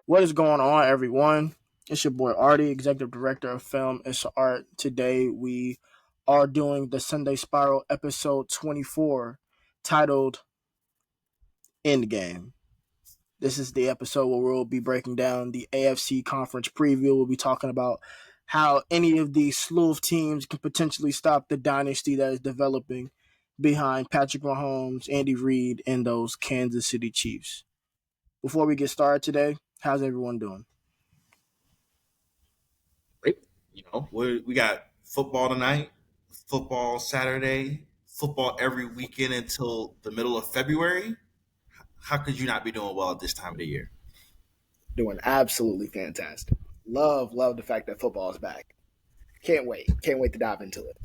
What is going on, everyone? It's your boy Artie, Executive Director of Film and Art. Today we are doing the Sunday Spiral episode 24 titled Endgame. This is the episode where we'll be breaking down the AFC conference preview. We'll be talking about how any of these slew of teams can potentially stop the dynasty that is developing behind Patrick Mahomes, Andy Reid, and those Kansas City Chiefs. Before we get started today, how's everyone doing? We got football tonight, football Saturday, football every weekend until the middle of February. How could you not be doing well at this time of the year? Doing absolutely fantastic. Love the fact that football is back. Can't wait to dive into it.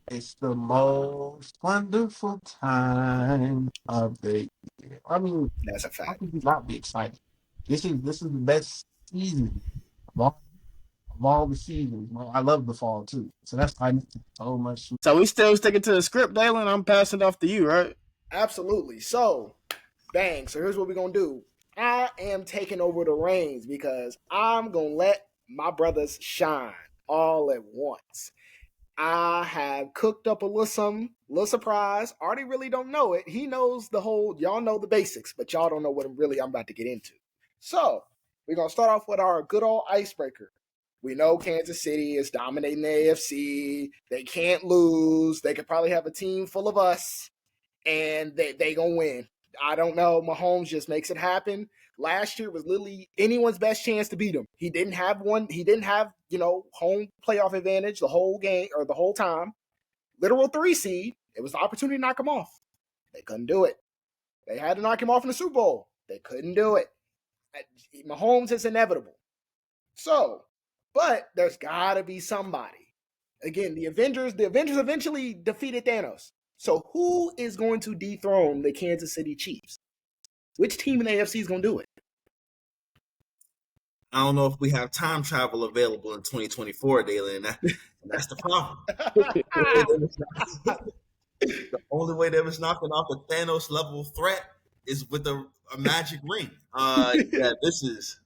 It's the most wonderful time of the year. I mean, That's a how fact. could you not be excited? This is the best season of all the seasons. Well, I love the fall too, so that's why I miss it so much. So we still sticking to the script, Dalen. I'm passing it off to you, right? Absolutely. So, bang. So here's what we're gonna do. I am taking over the reins because I'm gonna let my brothers shine all at once. I have cooked up a little something, little surprise. Artie really don't know it. He knows the whole, y'all know the basics, but y'all don't know what I'm about to get into. So, we're going to start off with our good old icebreaker. We know Kansas City is dominating the AFC. They can't lose. They could probably have a team full of us, and they going to win. I don't know. Mahomes just makes it happen. Last year was literally anyone's best chance to beat him. He didn't have one. He didn't have, home playoff advantage the whole game or the whole time. Literal 3 seed. It was the opportunity to knock him off. They couldn't do it. They had to knock him off in the Super Bowl. They couldn't do it. Mahomes is inevitable. So, but there's got to be somebody. Again, the Avengers eventually defeated Thanos. So who is going to dethrone the Kansas City Chiefs? Which team in the AFC is going to do it? I don't know if we have time travel available in 2024, Daily, and that's the problem. The only way that was knocking off a Thanos level threat is with a magic ring. This is.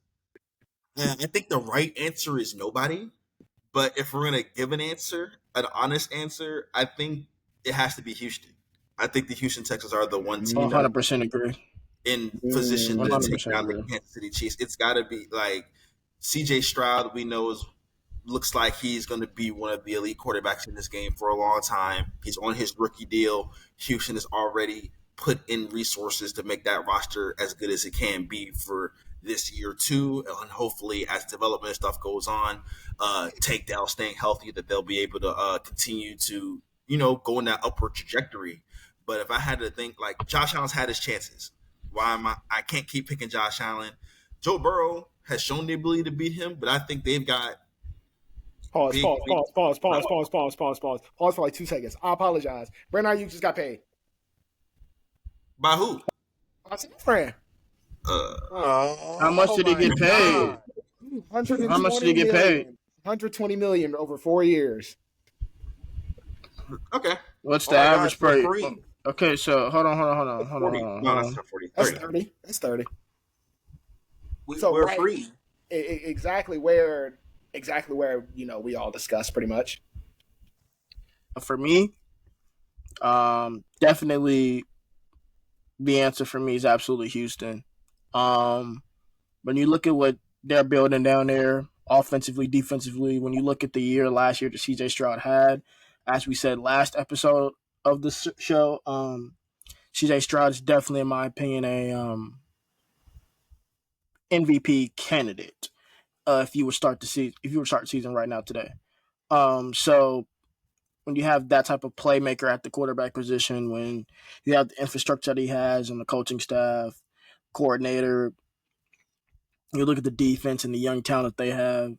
I think the right answer is nobody. But if we're gonna give an honest answer, I think it has to be Houston. I think the Houston Texans are the one team that 100% agree. in position to take 100% down the agree. Kansas City Chiefs. It's got to be like C.J. Stroud. We know looks like he's going to be one of the elite quarterbacks in this game for a long time. He's on his rookie deal. Houston has already put in resources to make that roster as good as it can be for this year too, and hopefully as development stuff goes on, Tank Dell staying healthy, that they'll be able to continue to go in that upward trajectory. But if I had to think, like, Josh Allen's had his chances. Why am I can't keep picking Josh Allen. Joe Burrow has shown the ability to beat him, but I think they've got Pause for like 2 seconds. I apologize. Brandon Ayuk just got paid. By who? I said, friend. How much did he get paid? How much did he get paid? 120 million over 4 years. Okay. What's the average price? Free. Okay, so hold on. No, that's not 40. That's 30. That's 30. We're free. Exactly where we all discussed pretty much. For me, definitely the answer for me is absolutely Houston. When you look at what they're building down there, offensively, defensively, when you look at the year last year that CJ Stroud had, as we said last episode of the show, CJ Stroud is definitely, in my opinion, a MVP candidate. If you were start the season right now today, so when you have that type of playmaker at the quarterback position, when you have the infrastructure that he has and the coaching staff, coordinator, you look at the defense and the young talent they have,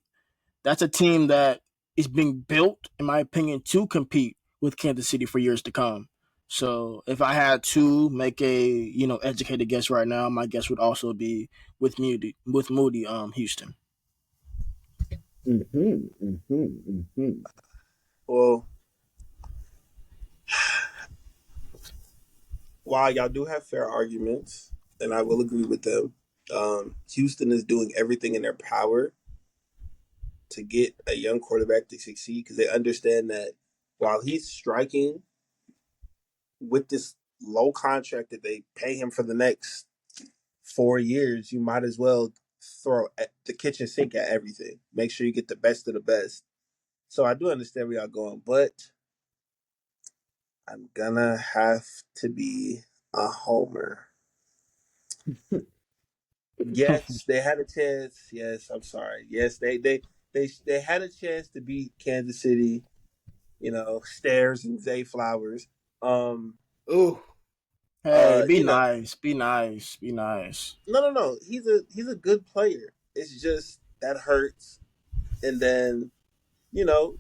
that's a team that is being built, in my opinion, to compete with Kansas City for years to come. So if I had to make a educated guess right now, my guess would also be with Moody, Houston. Well, while y'all do have fair arguments, and I will agree with them, Houston is doing everything in their power to get a young quarterback to succeed because they understand that while he's striking with this low contract that they pay him for the next 4 years, you might as well throw the kitchen sink at everything. Make sure you get the best of the best. So I do understand where y'all going, but I'm gonna have to be a homer. Yes, they had a chance. Yes, I'm sorry. Yes, they had a chance to beat Kansas City. You know, Stairs and Zay Flowers. Um, Ooh, Hey, be you know, nice, be nice, be nice. no. He's a good player. It's just that hurts. And then, you know,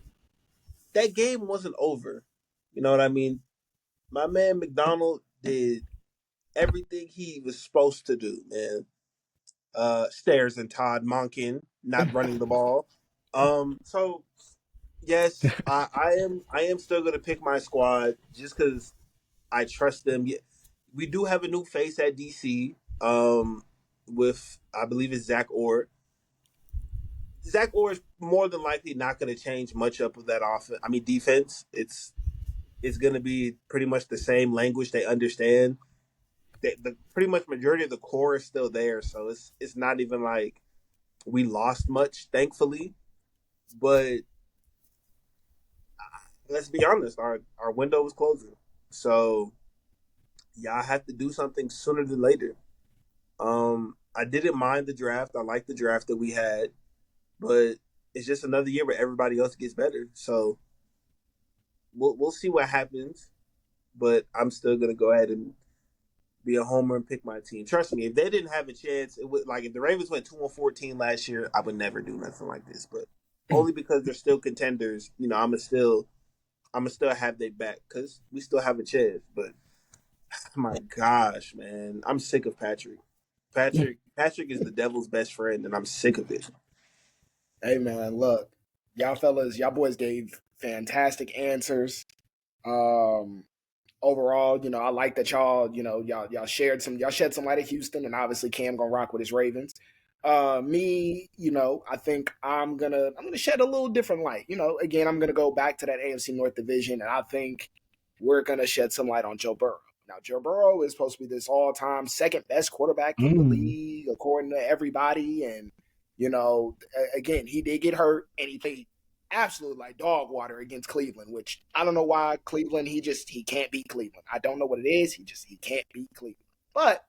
that game wasn't over. You know what I mean? My man McDonald did everything he was supposed to do, man. Stairs and Todd Monken not running the ball. So yes, I am still gonna pick my squad just because I trust them. Yeah, we do have a new face at DC. With I believe it's Zach Orr. Zach Orr is more than likely not going to change much up of that offense. I mean defense. It's going to be pretty much the same language they understand. The pretty much majority of the core is still there, so it's not even like we lost much, thankfully. But let's be honest, our window was closing, so y'all have to do something sooner than later. I didn't mind the draft. I like the draft that we had, but it's just another year where everybody else gets better. So we'll see what happens. But I'm still gonna go ahead and be a homer and pick my team. Trust me, if they didn't have a chance, it would like if the Ravens went 2-14 last year, I would never do nothing like this. But only because they're still contenders, you know, I'm gonna still have their back because we still have a chance. But my gosh, man, I'm sick of Patrick. Patrick is the devil's best friend, and I'm sick of it. hey man, look, y'all fellas, y'all boys gave fantastic answers. Um, Overall, I like that y'all y'all shed some light at Houston, and obviously Cam gonna rock with his Ravens. Me, I think I'm gonna shed a little different light. Again, I'm gonna go back to that AFC North division, and I think we're gonna shed some light on Joe Burrow. Now, Joe Burrow is supposed to be this all-time second best quarterback in the Mm. league, according to everybody, and again, he did get hurt, and he played absolute like dog water against Cleveland, which I don't know why Cleveland he can't beat Cleveland. I don't know what it is. He can't beat Cleveland. But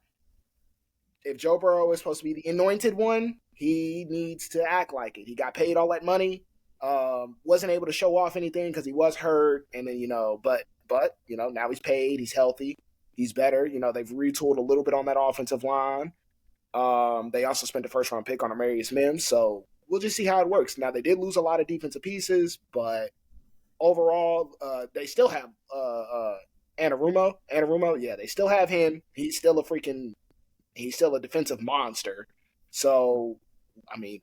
if Joe Burrow is supposed to be the anointed one, he needs to act like it. He got paid all that money, wasn't able to show off anything because he was hurt, and then but now he's paid, he's healthy, he's better. They've retooled a little bit on that offensive line. They also spent the first round pick on Amarius Mims, so we'll just see how it works. Now they did lose a lot of defensive pieces, but overall, they still have Anarumo. Anarumo, yeah, they still have him. He's still a defensive monster. So, I mean,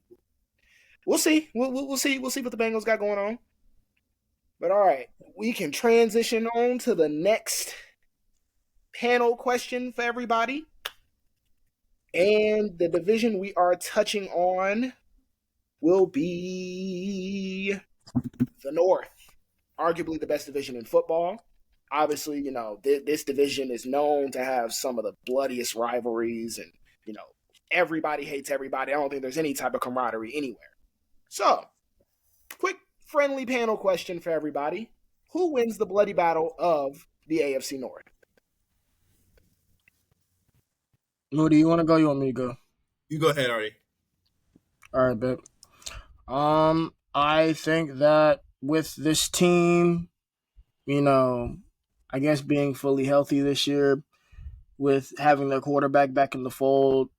we'll see. We'll see. We'll see what the Bengals got going on. But all right, we can transition on to the next panel question for everybody. And the division we are touching on will be the North, arguably the best division in football. Obviously, this division is known to have some of the bloodiest rivalries, and everybody hates everybody. I don't think there's any type of camaraderie anywhere. So, quick friendly panel question for everybody: who wins the bloody battle of the AFC North? Moody, you want to go? You want me to go? You go ahead, Artie. All right, bet. I think that with this team, you know, I guess being fully healthy this year, with having their quarterback back in the fold.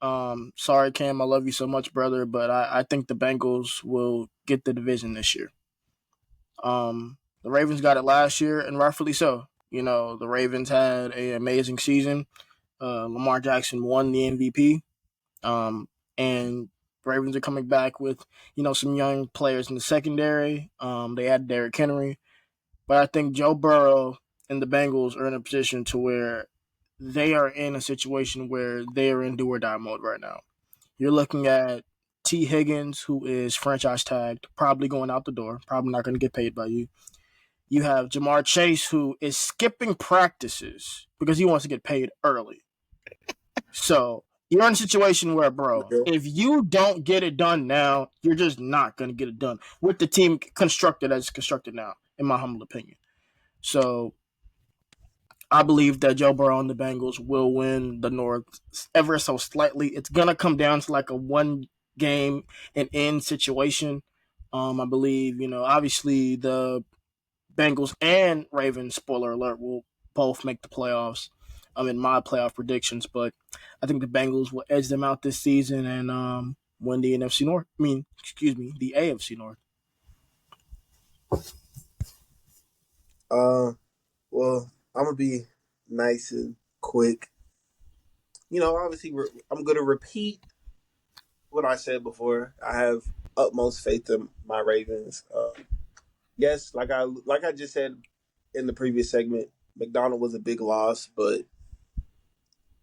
Sorry, Cam, I love you so much, brother, but I think the Bengals will get the division this year. The Ravens got it last year, and rightfully so. The Ravens had an amazing season. Lamar Jackson won the MVP, and Ravens are coming back with some young players in the secondary. They had Derrick Henry, but I think Joe Burrow and the Bengals are in a position to where they are in a situation where they are in do or die mode right now. You're looking at T. Higgins, who is franchise tagged, probably going out the door, probably not going to get paid by you. You have Jamar Chase, who is skipping practices because he wants to get paid early. So you're in a situation where, bro, Real. if you don't get it done now, you're just not going to get it done with the team constructed as constructed now, in my humble opinion. So I believe that Joe Burrow and the Bengals will win the North ever so slightly. It's gonna come down to like a one game and end situation. I believe, obviously the Bengals and Ravens, spoiler alert, will both make the playoffs. In my playoff predictions, but I think the Bengals will edge them out this season and win the NFC North. I mean, excuse me, the AFC North. Uh, well, I'm gonna be nice and quick. Obviously, I'm gonna repeat what I said before. I have utmost faith in my Ravens. Yes, like I just said in the previous segment, McDonald was a big loss, but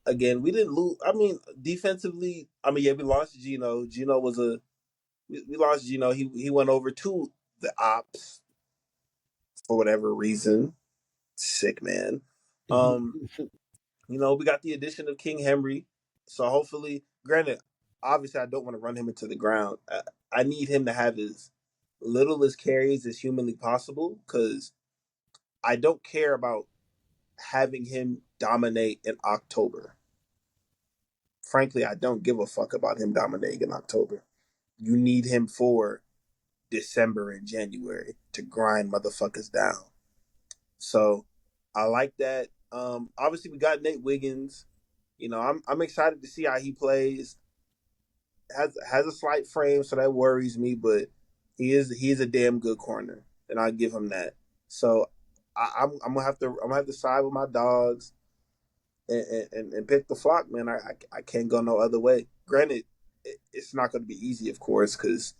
again, we didn't lose. I mean, defensively, yeah, we lost Gino. Gino was we lost Gino. He went over to the ops for whatever reason. Sick man. Um, we got the addition of King Henry, so hopefully, granted, obviously, I don't want to run him into the ground. I need him to have as little as carries as humanly possible because I don't care about having him dominate in October. Frankly, I don't give a fuck about him dominating in October. You need him for December and January to grind motherfuckers down. So I like that. Obviously we got Nate Wiggins. I'm excited to see how he plays. Has a slight frame, so that worries me, but he is a damn good corner, and I give him that. So I'm gonna have to side with my dogs and pick the flock, man. I can't go no other way. Granted, it's not going to be easy, of course, because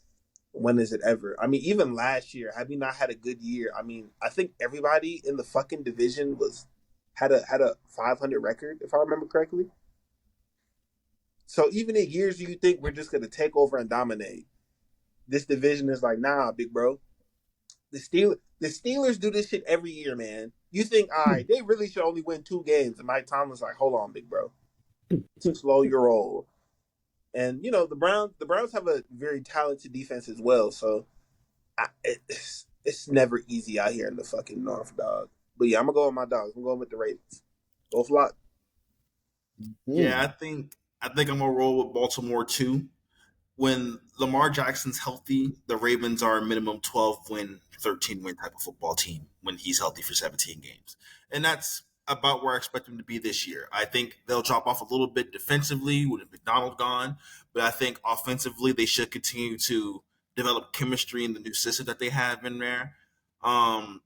when is it ever? I mean, even last year, have we not had a good year? I mean, I think everybody in the fucking division had a 500 record, if I remember correctly. So even in years you think we're just going to take over and dominate, this division is like, nah, big bro. The Steelers do this shit every year, man. You think, all right, they really should only win 2 games, and Mike Tomlin's like, hold on, big bro, slow your roll. And the Browns have a very talented defense as well. So it's never easy out here in the fucking North, dog. But yeah, I'm gonna go with my dogs. I'm going with the Ravens. Go flock. Yeah, I think I'm gonna roll with Baltimore too. When Lamar Jackson's healthy, the Ravens are a minimum 12 win, 13 win type of football team when he's healthy for 17 games. And that's about where I expect them to be this year. I think they'll drop off a little bit defensively with McDonald gone, but I think offensively they should continue to develop chemistry in the new system that they have in there. Um,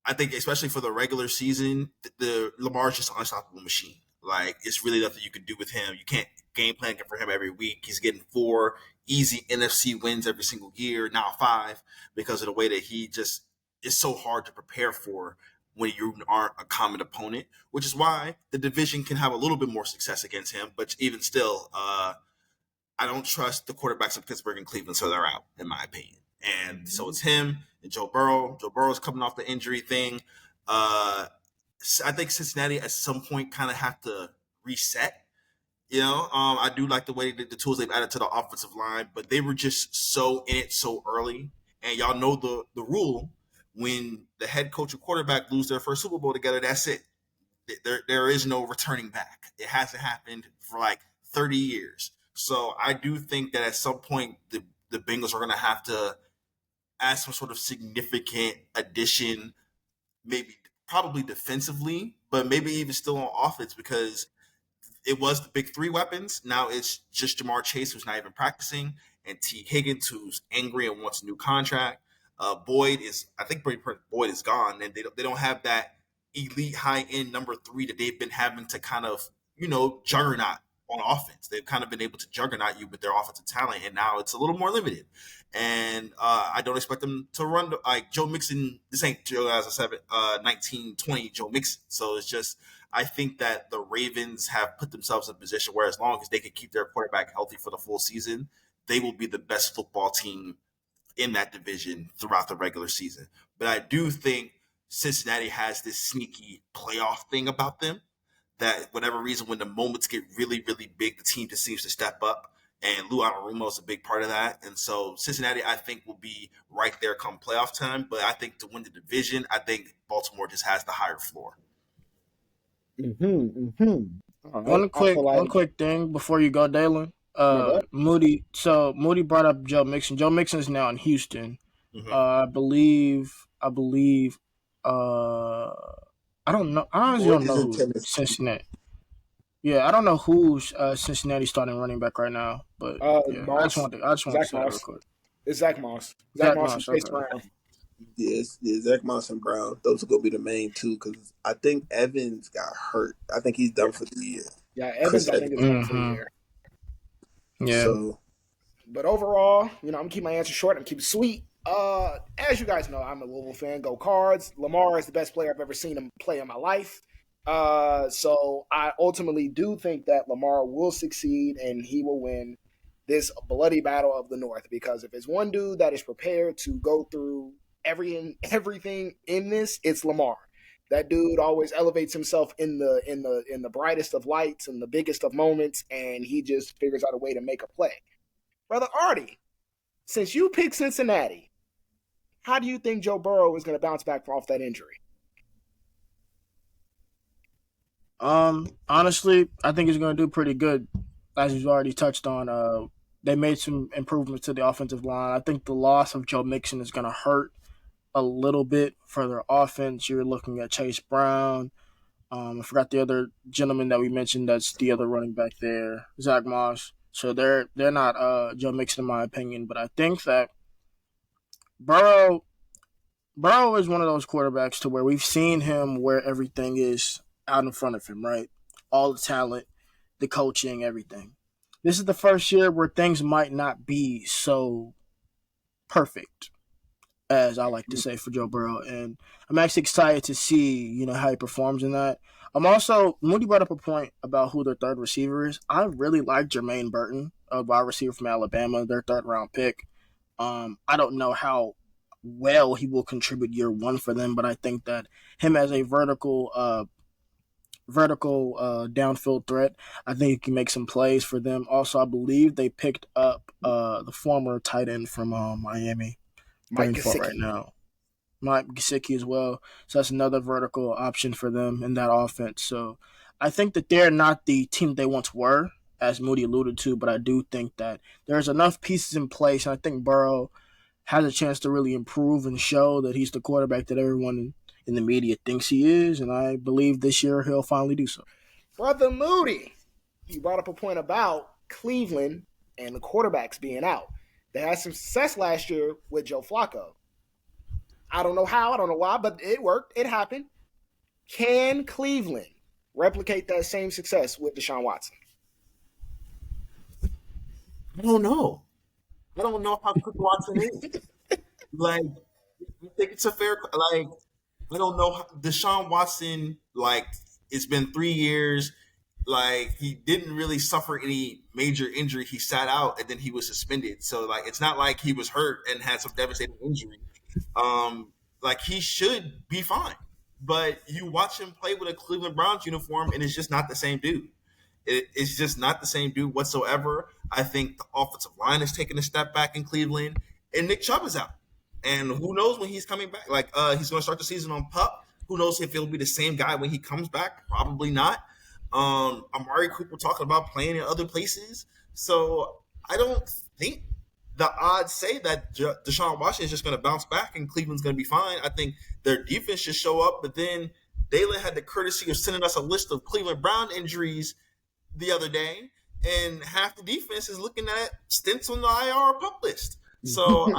I think especially for the regular season, the Lamar's just an unstoppable machine. Like it's really nothing you can do with him. You can't game plan for him every week. He's getting 4 easy NFC wins every single year, now 5, because of the way that he just is so hard to prepare for when you aren't a common opponent. Which is why the division can have a little bit more success against him. But even still, I don't trust the quarterbacks of Pittsburgh and Cleveland, so they're out, in my opinion. And so it's him and Joe Burrow. Joe Burrow's coming off the injury thing. I think Cincinnati at some point kind of have to reset. I do like the way that the tools they've added to the offensive line, but they were just so in it so early. And y'all know the rule: when the head coach and quarterback lose their first Super Bowl together, that's it. There is no returning back. It hasn't happened for like 30 years. So I do think that at some point the Bengals are going to have to add some sort of significant addition, maybe probably defensively, but maybe even still on offense because it was the big three weapons. Now it's just Jamar Chase, who's not even practicing, and T. Higgins, who's angry and wants a new contract. I think Boyd is gone, and they don't have that elite high end number 3 that they've been having to kind of juggernaut on offense. They've kind of been able to juggernaut you with their offensive talent, and now it's a little more limited. And I don't expect them to run like Joe Mixon. This ain't Joe as a 1920 Joe Mixon. So it's just I think that the Ravens have put themselves in a position where as long as they can keep their quarterback healthy for the full season, they will be the best football team in that division throughout the regular season. But I do think Cincinnati has this sneaky playoff thing about them that whatever reason, when the moments get really, really big, the team just seems to step up. And Lou Anarumo is a big part of that. And so Cincinnati, I think, will be right there come playoff time. But I think to win the division, I think Baltimore just has the higher floor. All right. One quick thing before you go, Dalen. Moody. So Moody brought up Joe Mixon. Joe Mixon is now in Houston. Mm-hmm. I believe. I don't know. I honestly don't know who Cincinnati. Yeah, I don't know who's Cincinnati starting running back right now, but yeah, I just want to say that real quick. It's Zach Moss. Zach Moss Moss, and Chase okay. Brown. Yes, Zach Moss and Brown. Those are gonna be the main two because I think Evans got hurt. I think he's done for the year. Yeah, Evans, I think is done for the year. Yeah. So, but overall, I'm gonna keep my answer short. I'm keep it sweet. As you guys know, I'm a Louisville fan. Go Cards. Lamar is the best player I've ever seen him play in my life. So I ultimately do think that Lamar will succeed and he will win this bloody battle of the North. Because if it's one dude that is prepared to go through everything in this, it's Lamar. That dude always elevates himself in the brightest of lights and the biggest of moments, and he just figures out a way to make a play. Brother Artie, since you picked Cincinnati, how do you think Joe Burrow is going to bounce back off that injury? Honestly, I think he's going to do pretty good. As you've already touched on, they made some improvements to the offensive line. I think the loss of Joe Mixon is going to hurt a little bit for their offense. You're looking at Chase Brown. I forgot the other gentleman that we mentioned. That's the other running back there, Zach Moss. So they're not Joe Mixon in my opinion, but I think that Burrow is one of those quarterbacks to where we've seen him where everything is out in front of him, right? All the talent, the coaching, everything. This is the first year where things might not be so perfect, as I like to say, for Joe Burrow. And I'm actually excited to see, how he performs in that. I'm also, Moody brought up a point about who their third receiver is. I really like Jermaine Burton, a wide receiver from Alabama, their third round pick. I don't know how well he will contribute year one for them, but I think that him as a vertical downfield threat, I think he can make some plays for them. Also, I believe they picked up the former tight end from Miami. Mike Gesicki right now. Mike Gesicki as well. So that's another vertical option for them in that offense. So I think that they're not the team they once were, as Moody alluded to, but I do think that there's enough pieces in place, and I think Burrow has a chance to really improve and show that he's the quarterback that everyone in the media thinks he is, and I believe this year he'll finally do so. Brother Moody, you brought up a point about Cleveland and the quarterbacks being out. They had some success last year with Joe Flacco. I don't know how, I don't know why, but it worked. It happened. Can Cleveland replicate that same success with Deshaun Watson? I don't know. I don't know how good Watson is. I think it's a fair. I don't know. Deshaun Watson, it's been 3 years. He didn't really suffer any major injury. He sat out and then he was suspended. So it's not like he was hurt and had some devastating injury. He should be fine. But you watch him play with a Cleveland Browns uniform and it's just not the same dude. It's just not the same dude whatsoever. I think the offensive line is taking a step back in Cleveland, and Nick Chubb is out. And who knows when he's coming back? He's going to start the season on PUP. Who knows if he'll be the same guy when he comes back? Probably not. Amari Cooper talking about playing in other places. So I don't think the odds say that Deshaun Watson is just going to bounce back and Cleveland's going to be fine. I think their defense should show up. But then Dalen had the courtesy of sending us a list of Cleveland Brown injuries the other day, and half the defense is looking at stints on the IR pup list. So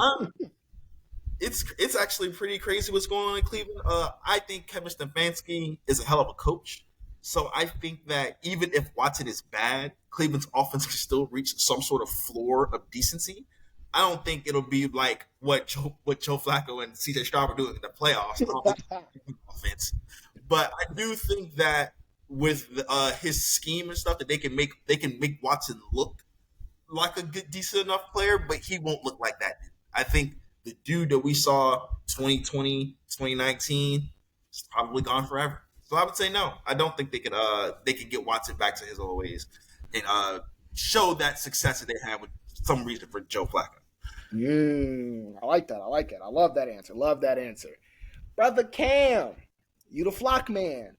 it's actually pretty crazy what's going on in Cleveland. I think Kevin Stefanski is a hell of a coach. So I think that even if Watson is bad, Cleveland's offense can still reach some sort of floor of decency. I don't think it'll be like what Joe Flacco and CJ Stroud are doing in the playoffs. I don't think offense, but I do think that with his scheme and stuff that they can make Watson look like a good, decent enough player, but he won't look like that dude. I think the dude that we saw 2020, 2019 is probably gone forever. So I would say no. I don't think they could get Watson back to his old ways and show that success that they had with some reason for Joe Flacco. I like that. I like it. I love that answer. Love that answer. Brother Cam, you the flock man.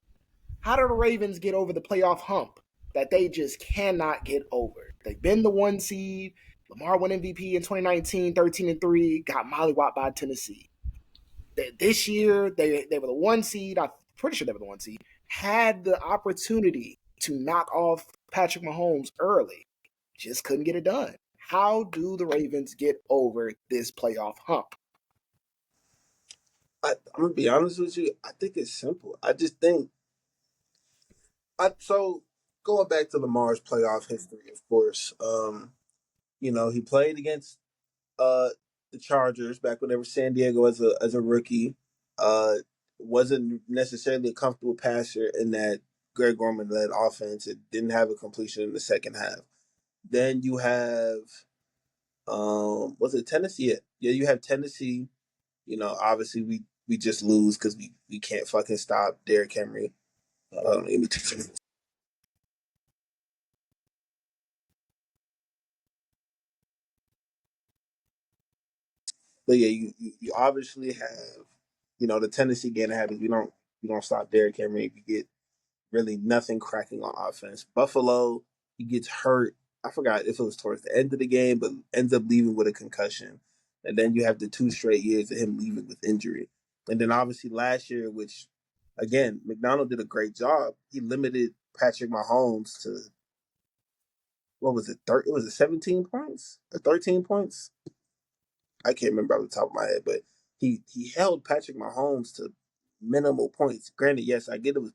How do the Ravens get over the playoff hump that they just cannot get over? They've been the 1 seed. Lamar won MVP in 2019, 13-3, got mollywopped by Tennessee. This year, they were the 1 seed. I'm pretty sure they were the 1 seed. Had the opportunity to knock off Patrick Mahomes early. Just couldn't get it done. How do the Ravens get over this playoff hump? I'm gonna be honest with you. I think it's simple. I just think so going back to Lamar's playoff history, of course. He played against uh the Chargers back when they were San Diego as a rookie. Uh, wasn't necessarily a comfortable passer in that Greg Gorman led offense. It didn't have a completion in the second half. Then you have was it Tennessee? Yeah, you have Tennessee. Obviously we just lose because we can't fucking stop Derrick Henry. Give me 2 seconds. But yeah, you obviously have the Tennessee game that happens. We don't stop Derrick Henry. We get really nothing cracking on offense. Buffalo, he gets hurt. I forgot if it was towards the end of the game, but ends up leaving with a concussion. And then you have the 2 straight years of him leaving with injury. And then obviously last year, which again, McDonald did a great job. He limited Patrick Mahomes to what was it? It was it 17 points or 13 points? I can't remember off the top of my head, but he held Patrick Mahomes to minimal points. Granted, yes, I get it was a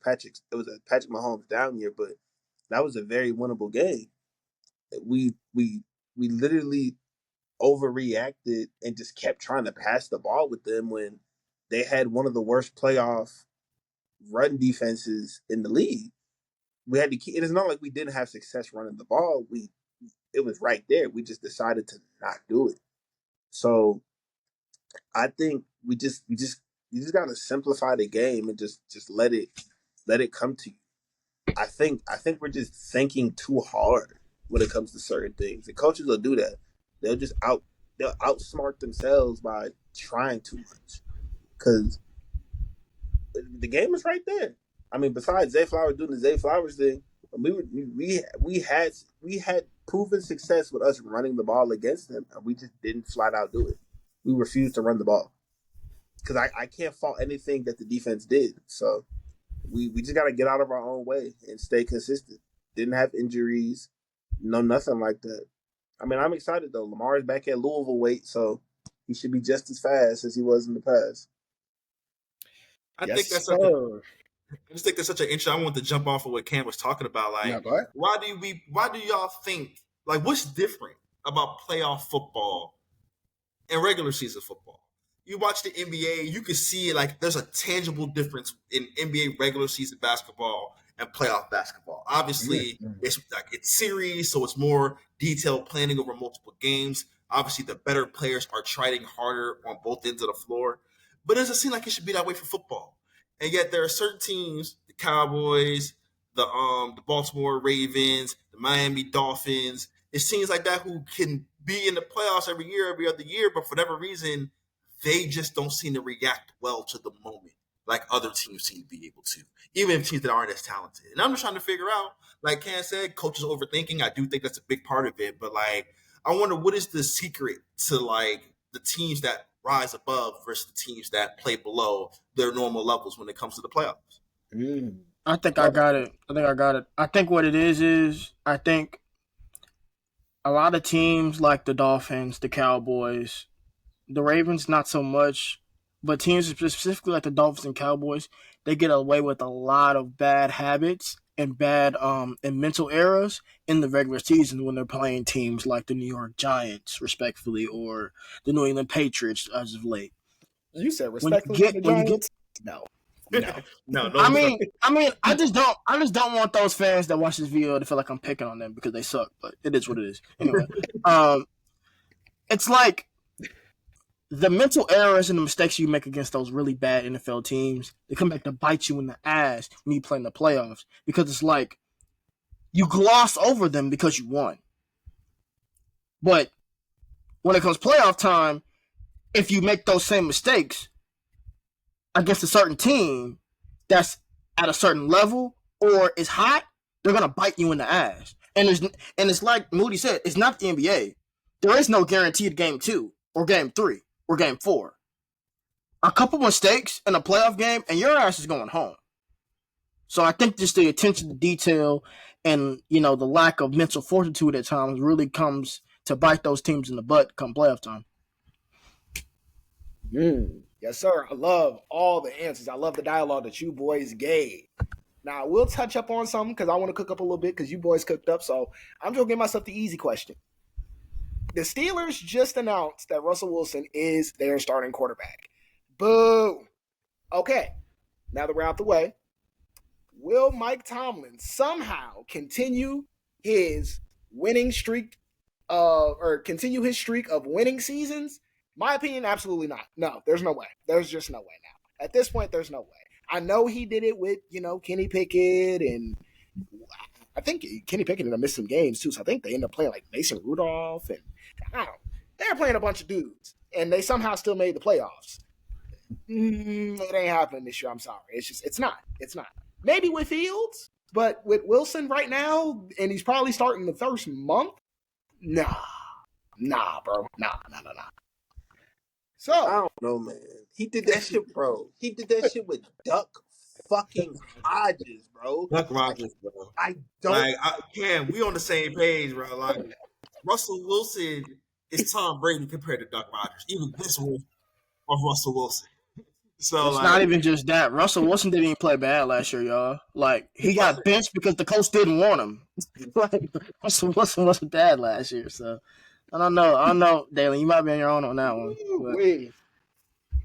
Patrick Mahomes down year, but that was a very winnable game. We literally overreacted and just kept trying to pass the ball with them when they had one of the worst playoff run defenses in the league. We had to keep. It is not like we didn't have success running the ball. It was right there. We just decided to not do it. So I think you just gotta simplify the game and just let it come to you. I think we're just thinking too hard when it comes to certain things. And coaches will do that. They'll outsmart themselves by trying too much. Because the game is right there. I mean, besides Zay Flowers doing the Zay Flowers thing, we had proven success with us running the ball against them, and we just didn't flat out do it. We refused to run the ball because I can't fault anything that the defense did. So we just got to get out of our own way and stay consistent. Didn't have injuries, no nothing like that. I mean, I'm excited though. Lamar is back at Louisville weight, so he should be just as fast as he was in the past. I think Yes, that's such a sir. I just think that's such an interesting. I want to jump off of what Cam was talking about. Yeah, Like, go ahead. why do y'all think like what's different about playoff football and regular season football? You watch the NBA, you can see like there's a tangible difference in NBA regular season basketball and playoff basketball. Obviously, it's series, so it's more detailed planning over multiple games. Obviously, the better players are trying harder on both ends of the floor. But it doesn't seem like it should be that way for football. And yet there are certain teams, the Cowboys, the Baltimore Ravens, the Miami Dolphins, it seems like that who can be in the playoffs every other year, but for whatever reason, they just don't seem to react well to the moment like other teams seem to be able to, even teams that aren't as talented. And I'm just trying to figure out, like Ken said, coaches overthinking. I do think that's a big part of it, but like I wonder what is the secret to like the teams that rise above versus the teams that play below their normal levels when it comes to the playoffs. I think I got it. I think what it is I think a lot of teams like the Dolphins, the Cowboys, the Ravens, not so much, but teams specifically like the Dolphins and Cowboys, they get away with a lot of bad habits and bad and mental errors in the regular season when they're playing teams like the New York Giants, respectfully, or the New England Patriots as of late. You said When you respectfully to get the when you get Giants? No. No. No, I no, mean, I just don't want those fans that watch this video to feel like I'm picking on them because they suck. But it is what it is. Anyway, um, it's like the mental errors and the mistakes you make against those really bad NFL teams. They come back to bite you in the ass when you play in the playoffs because it's like you gloss over them because you won. But when it comes playoff time, if you make those same mistakes against a certain team that's at a certain level or is hot, they're gonna bite you in the ass. And it's like Moody said, it's not the NBA. There is no guaranteed game 2 or game 3 or game 4. A couple mistakes in a playoff game and your ass is going home. So I think just the attention to detail and the lack of mental fortitude at times really comes to bite those teams in the butt come playoff time. Yes, sir. I love all the answers. I love the dialogue that you boys gave. Now, we'll touch up on something because I want to cook up a little bit because you boys cooked up. So I'm just going to give myself the easy question. The Steelers just announced that Russell Wilson is their starting quarterback. Boo. Okay. Now that we're out the way, will Mike Tomlin somehow continue his winning streak or continue his streak of winning seasons? My opinion, absolutely not. No, there's no way. There's just no way now. At this point, there's no way. I know he did it with, Kenny Pickett, and I think Kenny Pickett ended up missing some games too. So I think they ended up playing like Mason Rudolph, and I don't know. They were playing a bunch of dudes, and they somehow still made the playoffs. It ain't happening this year. I'm sorry. It's not. It's not. Maybe with Fields, but with Wilson right now, and he's probably starting the first month. Nah, bro. Nah. So I don't know, man. He did that shit, bro. He did that shit with Duck fucking Hodges, bro. Duck Rogers, bro. I don't. Like, Cam, we on the same page, bro. Like, Russell Wilson is Tom Brady compared to Duck Rogers. Even this one of Russell Wilson. So it's not even just that. Russell Wilson didn't even play bad last year, y'all. Like he got benched because the coach didn't want him. Like Russell Wilson wasn't bad last year, so I don't know, Dalen. You might be on your own on that one.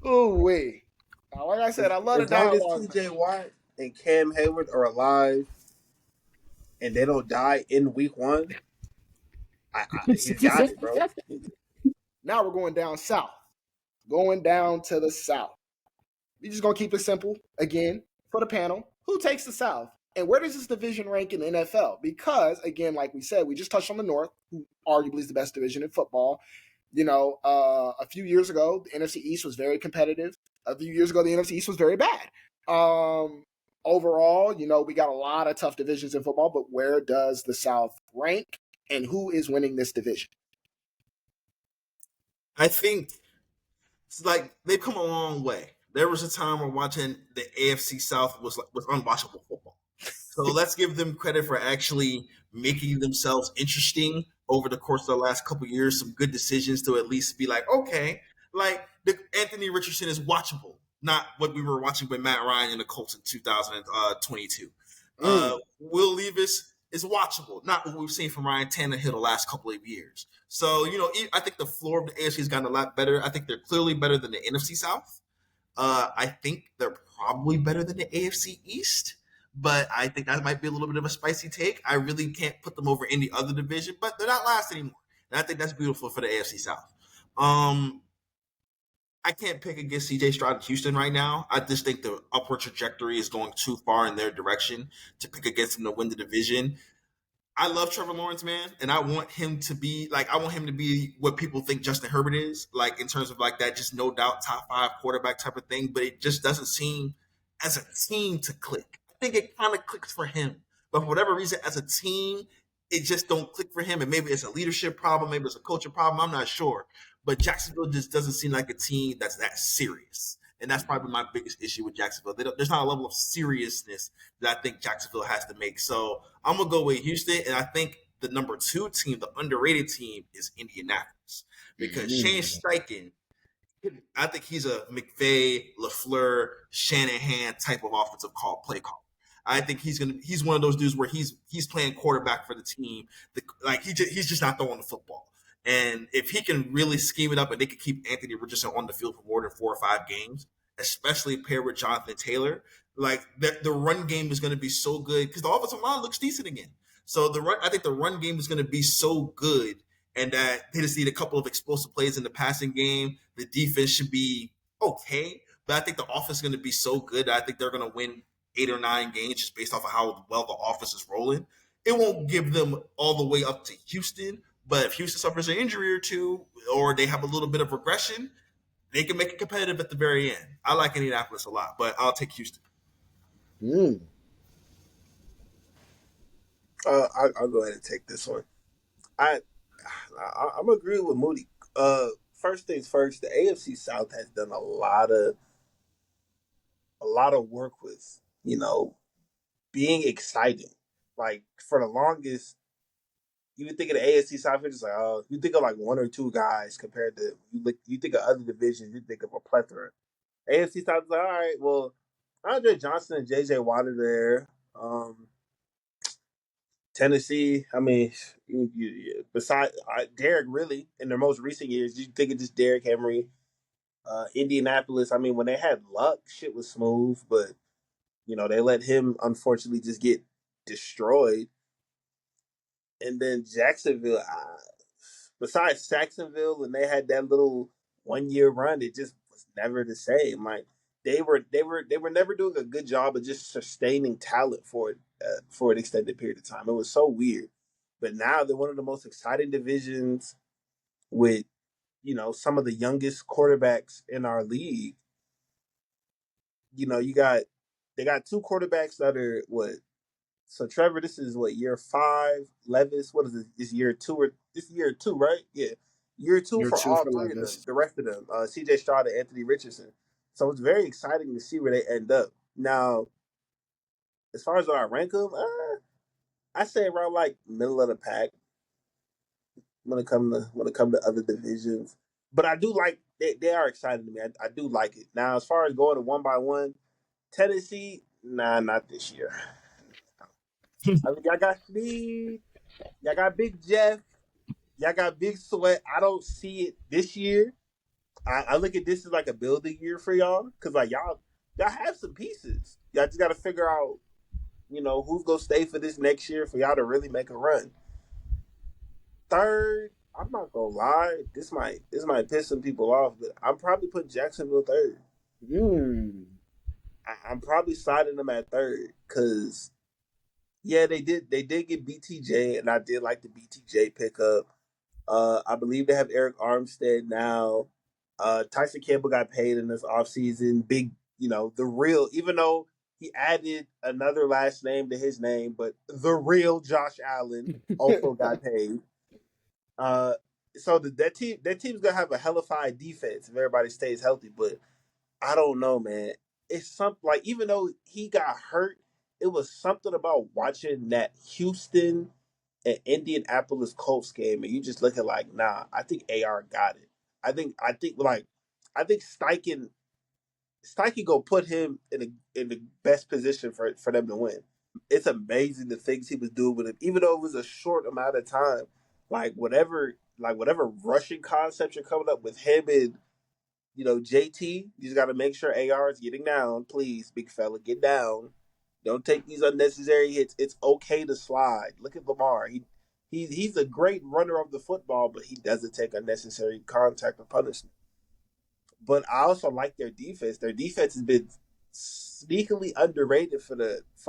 Ooh-wee. Now, like I said, I love the dialogue. As TJ Watt and Cam Hayward are alive and they don't die in week 1, you got it, bro. Now we're going down south. Going down to the south. We're just going to keep it simple again for the panel. Who takes the South? And where does this division rank in the NFL? Because, again, like we said, we just touched on the North, who arguably is the best division in football. A few years ago, the NFC East was very competitive. A few years ago, the NFC East was very bad. Overall, we got a lot of tough divisions in football, but where does the South rank? And who is winning this division? I think it's like they've come a long way. There was a time where watching the AFC South was unwatchable football. So let's give them credit for actually making themselves interesting over the course of the last couple of years. Some good decisions to at least be like, okay, like Anthony Richardson is watchable, not what we were watching with Matt Ryan and the Colts in 2022. Will Levis is watchable, not what we've seen from Ryan Tannehill the last couple of years. So, I think the floor of the AFC has gotten a lot better. I think they're clearly better than the NFC South. I think they're probably better than the AFC East, but I think that might be a little bit of a spicy take. I really can't put them over any other division, but they're not last anymore. And I think that's beautiful for the AFC South. I can't pick against CJ Stroud in Houston right now. I just think the upward trajectory is going too far in their direction to pick against them to win the division. I love Trevor Lawrence, man, and I want him to be what people think Justin Herbert is, like in terms of like that just no doubt top 5 quarterback type of thing, but it just doesn't seem as a team to click. I think it kind of clicks for him, but for whatever reason, as a team, it just don't click for him, and maybe it's a leadership problem, maybe it's a culture problem, I'm not sure, but Jacksonville just doesn't seem like a team that's that serious. And that's probably my biggest issue with Jacksonville. There's not a level of seriousness that I think Jacksonville has to make. So I'm going to go with Houston. And I think the number 2 team, the underrated team, is Indianapolis. Because Shane Steichen, I think he's a McVay, LaFleur, Shanahan type of offensive play call. I think he's one of those dudes where he's playing quarterback for the team. Like he's just not throwing the football. And if he can really scheme it up and they can keep Anthony Richardson on the field for more than 4 or 5 games, especially paired with Jonathan Taylor, like the run game is going to be so good because the offensive line looks decent again. So I think the run game is going to be so good, and that they just need a couple of explosive plays in the passing game. The defense should be okay, but I think the offense is going to be so good. I think they're going to win 8 or 9 games just based off of how well the offense is rolling. It won't give them all the way up to Houston, but if Houston suffers an injury or two, or they have a little bit of regression, they can make it competitive at the very end. I like Indianapolis a lot, but I'll take Houston. Mm. I'll go ahead and take this one. I, I'm agreeing with Moody. First things first, the AFC South has done a lot of work with being exciting. Like for the longest, you would think of the AFC South, it's just like, oh, you think of like one or two guys compared to you think of other divisions, you think of a plethora. AFC South is like, all right, well, Andre Johnson and JJ Watt are there. Tennessee, I mean, besides Derek, really, in their most recent years, you think of just Derek Henry. Indianapolis, I mean, when they had Luck, shit was smooth, but they let him unfortunately just get destroyed. And then Jacksonville, besides Jacksonville, and they had that little 1 year run, it just was never the same. Like they were never doing a good job of just sustaining talent for an extended period of time. It was so weird. But now they're one of the most exciting divisions with some of the youngest quarterbacks in our league. You got they got two quarterbacks that are what. So Trevor, this is what, year 5. Levis, what is it? Is year 2 or this year 2, right? Yeah, year 2 You're for two all for three of them. Levis. The rest of them, C.J. Stroud and Anthony Richardson. So it's very exciting to see where they end up. Now, as far as what I rank them, I say around like middle of the pack when it come to other divisions. But I do like they are exciting to me. I do like it. Now, as far as going to one by one, Tennessee, nah, not this year. I mean, y'all got Snead, y'all got Big Jeff, y'all got Big Sweat. I don't see it this year. I look at this as like a building year for y'all because like y'all have some pieces. Y'all just got to figure out who's gonna stay for this next year for y'all to really make a run. Third, I'm not gonna lie, this might piss some people off, but I'm probably putting Jacksonville third. Mm. I'm probably sliding them at third because yeah, they did get BTJ, and I did like the BTJ pickup. I believe they have Eric Armstead now. Tyson Campbell got paid in this offseason. Big, the real, even though he added another last name to his name, but the real Josh Allen also got paid. Uh, so that team's gonna have a hellified defense if everybody stays healthy. But I don't know, man. It's something like even though he got hurt, it was something about watching that Houston and Indianapolis Colts game, and you just looking like, nah, I think AR got it. I think Steichen go put him in the best position for them to win. It's amazing the things he was doing with him, even though it was a short amount of time. Like whatever rushing concepts you're coming up with him and JT, you just got to make sure AR is getting down. Please, big fella, get down. Don't take these unnecessary hits. It's okay to slide. Look at Lamar. He's a great runner of the football, but he doesn't take unnecessary contact or punishment. But I also like their defense. Their defense has been sneakily underrated for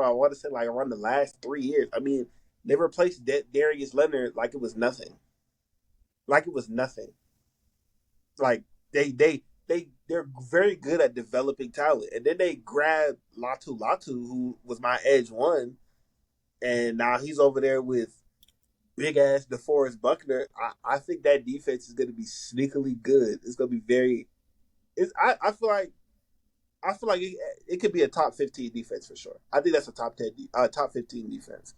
I want to say like around the last 3 years. I mean, they replaced Darius Leonard like it was nothing. Like it was nothing. Like they're very good at developing talent. And then they grabbed Latu, who was my edge one, and now he's over there with big ass DeForest Buckner. I think that defense is going to be sneakily good. It's going to be very. I feel like it could be a top 15 defense for sure. I think that's a top 10, top 15 defense.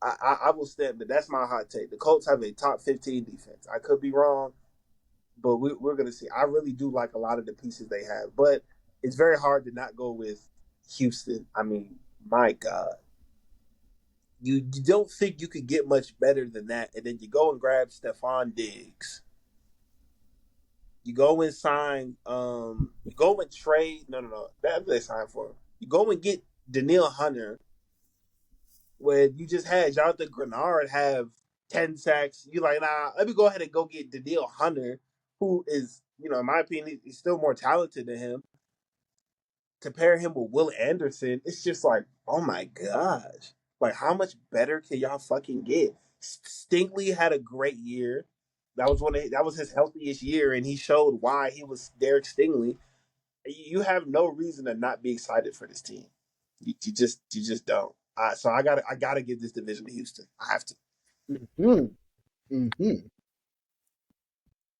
I will stand, but that's my hot take. The Colts have a top 15 defense. I could be wrong, but we're going to see. I really do like a lot of the pieces they have, but it's very hard to not go with Houston. I mean, My God. You don't think you could get much better than that, and then you go and grab Stephon Diggs. You go and sign. You go and trade. No. That's what they signed for him. You go and get Daniil Hunter, when you just had Jonathan Grenard have 10 sacks. You like, nah. Let me go ahead and go get Daniil Hunter, who is, in my opinion, he's still more talented than him. To pair him with Will Anderson, it's just like, oh my gosh. Like, how much better can y'all fucking get? Stingley had a great year. That was his healthiest year, and he showed why he was Derek Stingley. You have no reason to not be excited for this team. You just don't. So I gotta give this division to Houston. I have to. Mm-hmm. Mm-hmm.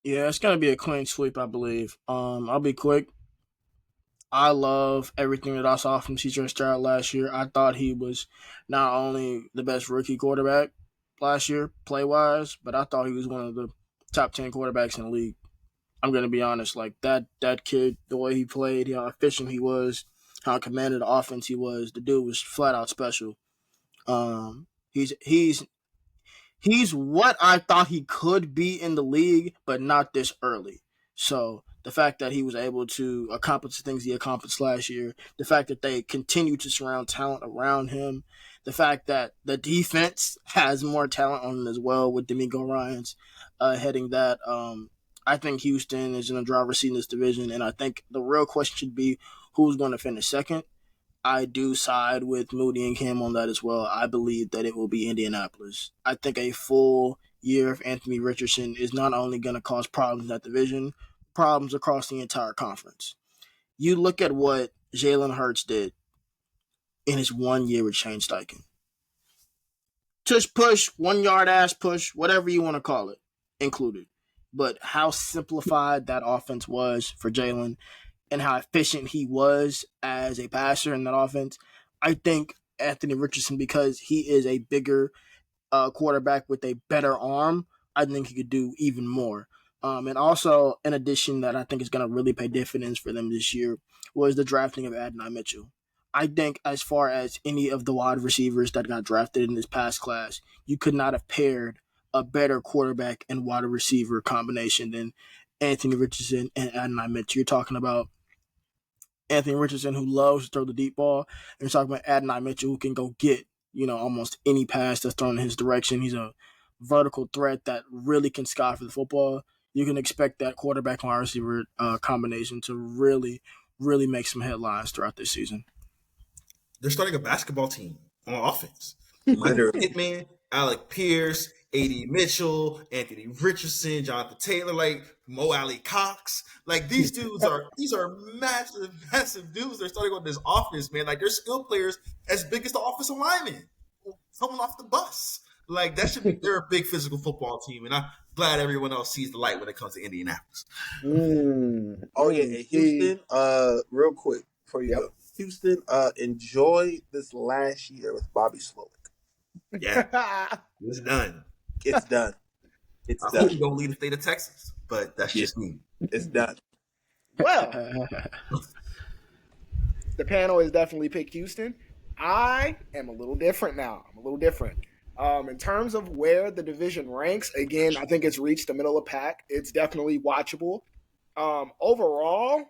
Yeah, it's gonna be a clean sweep, I believe. I'll be quick. I love everything that I saw from CJ Stroud last year. I thought he was not only the best rookie quarterback last year, play wise, but I thought he was one of the top 10 quarterbacks in the league. I'm gonna be honest, like that kid, the way he played, how efficient he was, how commanded the offense he was, the dude was flat out special. He's what I thought he could be in the league, but not this early. So the fact that he was able to accomplish the things he accomplished last year, the fact that they continue to surround talent around him, the fact that the defense has more talent on them as well with D'Amico Ryans heading that. I think Houston is in the driver's seat in this division, and I think the real question should be who's going to finish second. I do side with Moody and Cam on that as well. I believe that it will be Indianapolis. I think a full year of Anthony Richardson is not only going to cause problems in that division, problems across the entire conference. You look at what Jalen Hurts did in his 1 year with Shane Steichen. Tush push, 1 yard ass push, whatever you want to call it, included. But how simplified that offense was for Jalen and how efficient he was as a passer in that offense, I think Anthony Richardson, because he is a bigger quarterback with a better arm, I think he could do even more. And also, in addition, that I think is going to really pay dividends for them this year was the drafting of Adonai Mitchell. I think, as far as any of the wide receivers that got drafted in this past class, you could not have paired a better quarterback and wide receiver combination than Anthony Richardson and Adonai Mitchell. You're talking about Anthony Richardson, who loves to throw the deep ball, and you're talking about Adonai Mitchell, who can go get almost any pass that's thrown in his direction. He's a vertical threat that really can sky for the football. You can expect that quarterback and wide receiver combination to really, really make some headlines throughout this season. They're starting a basketball team on offense. Michael Literally. Pittman, Alec Pierce, A.D. Mitchell, Anthony Richardson, Jonathan Taylor, like Mo Alley Cox. Like these are massive, massive dudes. They're starting on this offense, man. Like they're skill players as big as the offensive lineman. Someone off the bus. Like that should be they're a big physical football team. And I'm glad everyone else sees the light when it comes to Indianapolis. Oh yeah, and Houston, real quick before you go. Houston, enjoy this last year with Bobby Slowick. Yeah. It's done. It's done. It's I done. hope he don't leave the state of Texas, but that's just me. It's done. Well, the panel has definitely picked Houston. I am a little different now. I'm a little different. In terms of where the division ranks, again, I think it's reached the middle of the pack. It's definitely watchable. Overall,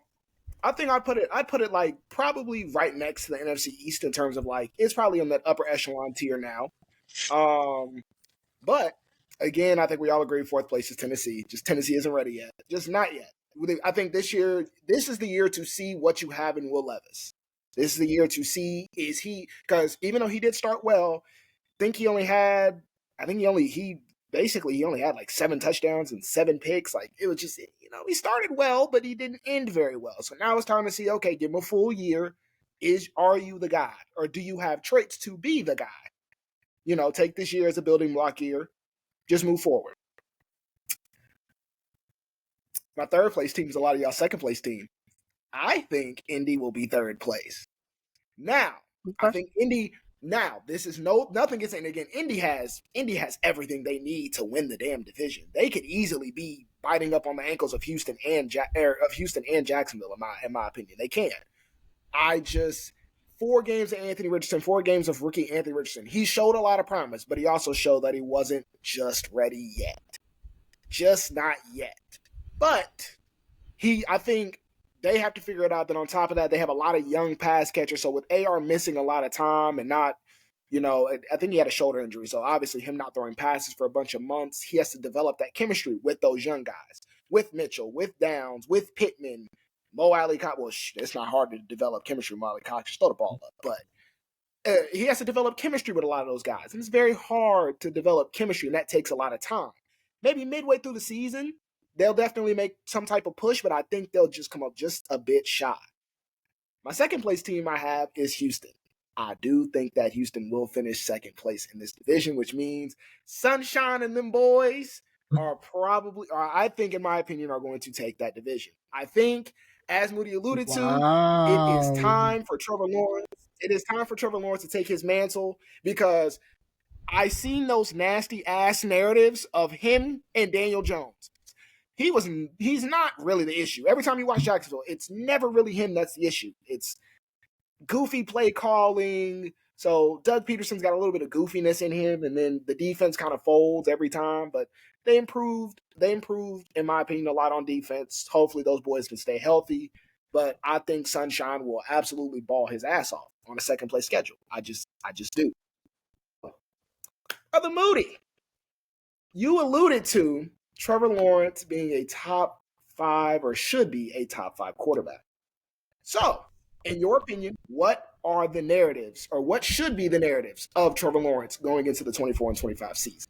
I think I put it like probably right next to the NFC East in terms of like it's probably on that upper echelon tier now. But again, I think we all agree fourth place is Tennessee. Just Tennessee isn't ready yet. Just not yet. I think this is the year to see what you have in Will Levis. This is the year to see because even though he did start well, I think he only had like 7 touchdowns and 7 picks. Like it was just he started well, but he didn't end very well. So now it's time to see. Okay, give him a full year. Are you the guy, or do you have traits to be the guy? Take this year as a building block year. Just move forward. My third place team is a lot of y'all second place team. I think Indy will be third place. Now, I think Indy. Now, this is nothing against it. Again, Indy has everything they need to win the damn division. They could easily be biting up on the ankles of Houston and Jacksonville. In my opinion, they can. I just 4 games of Anthony Richardson, 4 games of rookie Anthony Richardson. He showed a lot of promise, but he also showed that he wasn't just ready yet. Just not yet. But I think they have to figure it out. Then on top of that, they have a lot of young pass catchers. So with AR missing a lot of time and not, I think he had a shoulder injury. So obviously him not throwing passes for a bunch of months, he has to develop that chemistry with those young guys, with Mitchell, with Downs, with Pittman, Mo Alley Cox. Well, it's not hard to develop chemistry with Mo Alley Cox. Just throw the ball up. But he has to develop chemistry with a lot of those guys. And it's very hard to develop chemistry, and that takes a lot of time. Maybe midway through the season, they'll definitely make some type of push, but I think they'll just come up just a bit shy. My second place team I have is Houston. I do think that Houston will finish second place in this division, which means Sunshine and them boys are probably, or I think, in my opinion, are going to take that division. I think, as Moody alluded to, it is time for Trevor Lawrence. It is time for Trevor Lawrence to take his mantle because I seen those nasty ass narratives of him and Daniel Jones. He's not really the issue. Every time you watch Jacksonville, it's never really him that's the issue. It's goofy play calling. So Doug Peterson's got a little bit of goofiness in him, and then the defense kind of folds every time. But they improved, in my opinion, a lot on defense. Hopefully those boys can stay healthy. But I think Sunshine will absolutely ball his ass off on a second place schedule. I just do. Brother Moody, you alluded to Trevor Lawrence being a top 5 or should be a top 5 quarterback. So, in your opinion, what are the narratives or what should be the narratives of Trevor Lawrence going into the 24 and 25 season?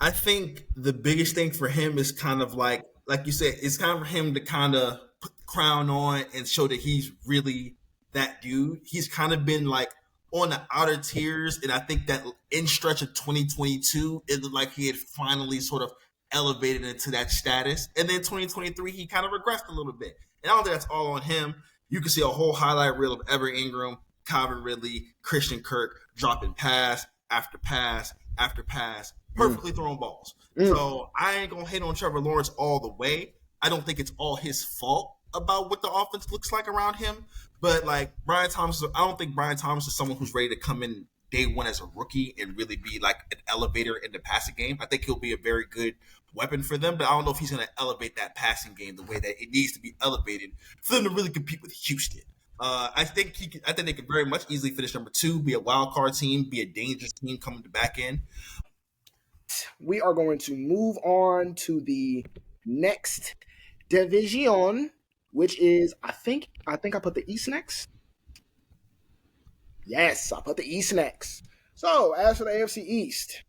I think the biggest thing for him is kind of like you said, it's kind of for him to kind of put the crown on and show that he's really that dude. He's kind of been like on the outer tiers, and I think that in stretch of 2022, it looked like he had finally sort of elevated into that status. And then 2023, he kind of regressed a little bit. And I don't think that's all on him. You can see a whole highlight reel of Everett Ingram, Calvin Ridley, Christian Kirk dropping pass after pass after pass, perfectly thrown balls. So I ain't going to hate on Trevor Lawrence all the way. I don't think it's all his fault about what the offense looks like around him. But like Brian Thomas, I don't think Brian Thomas is someone who's ready to come in day one as a rookie and really be like an elevator in the passing game. I think he'll be a very good weapon for them, but I don't know if he's going to elevate that passing game the way that it needs to be elevated for them to really compete with Houston. I think they could very much easily finish number 2, be a wild card team, be a dangerous team coming to back end. We are going to move on to the next division, which is I think I put the East next. Yes, I put the East next. So as for the AFC East,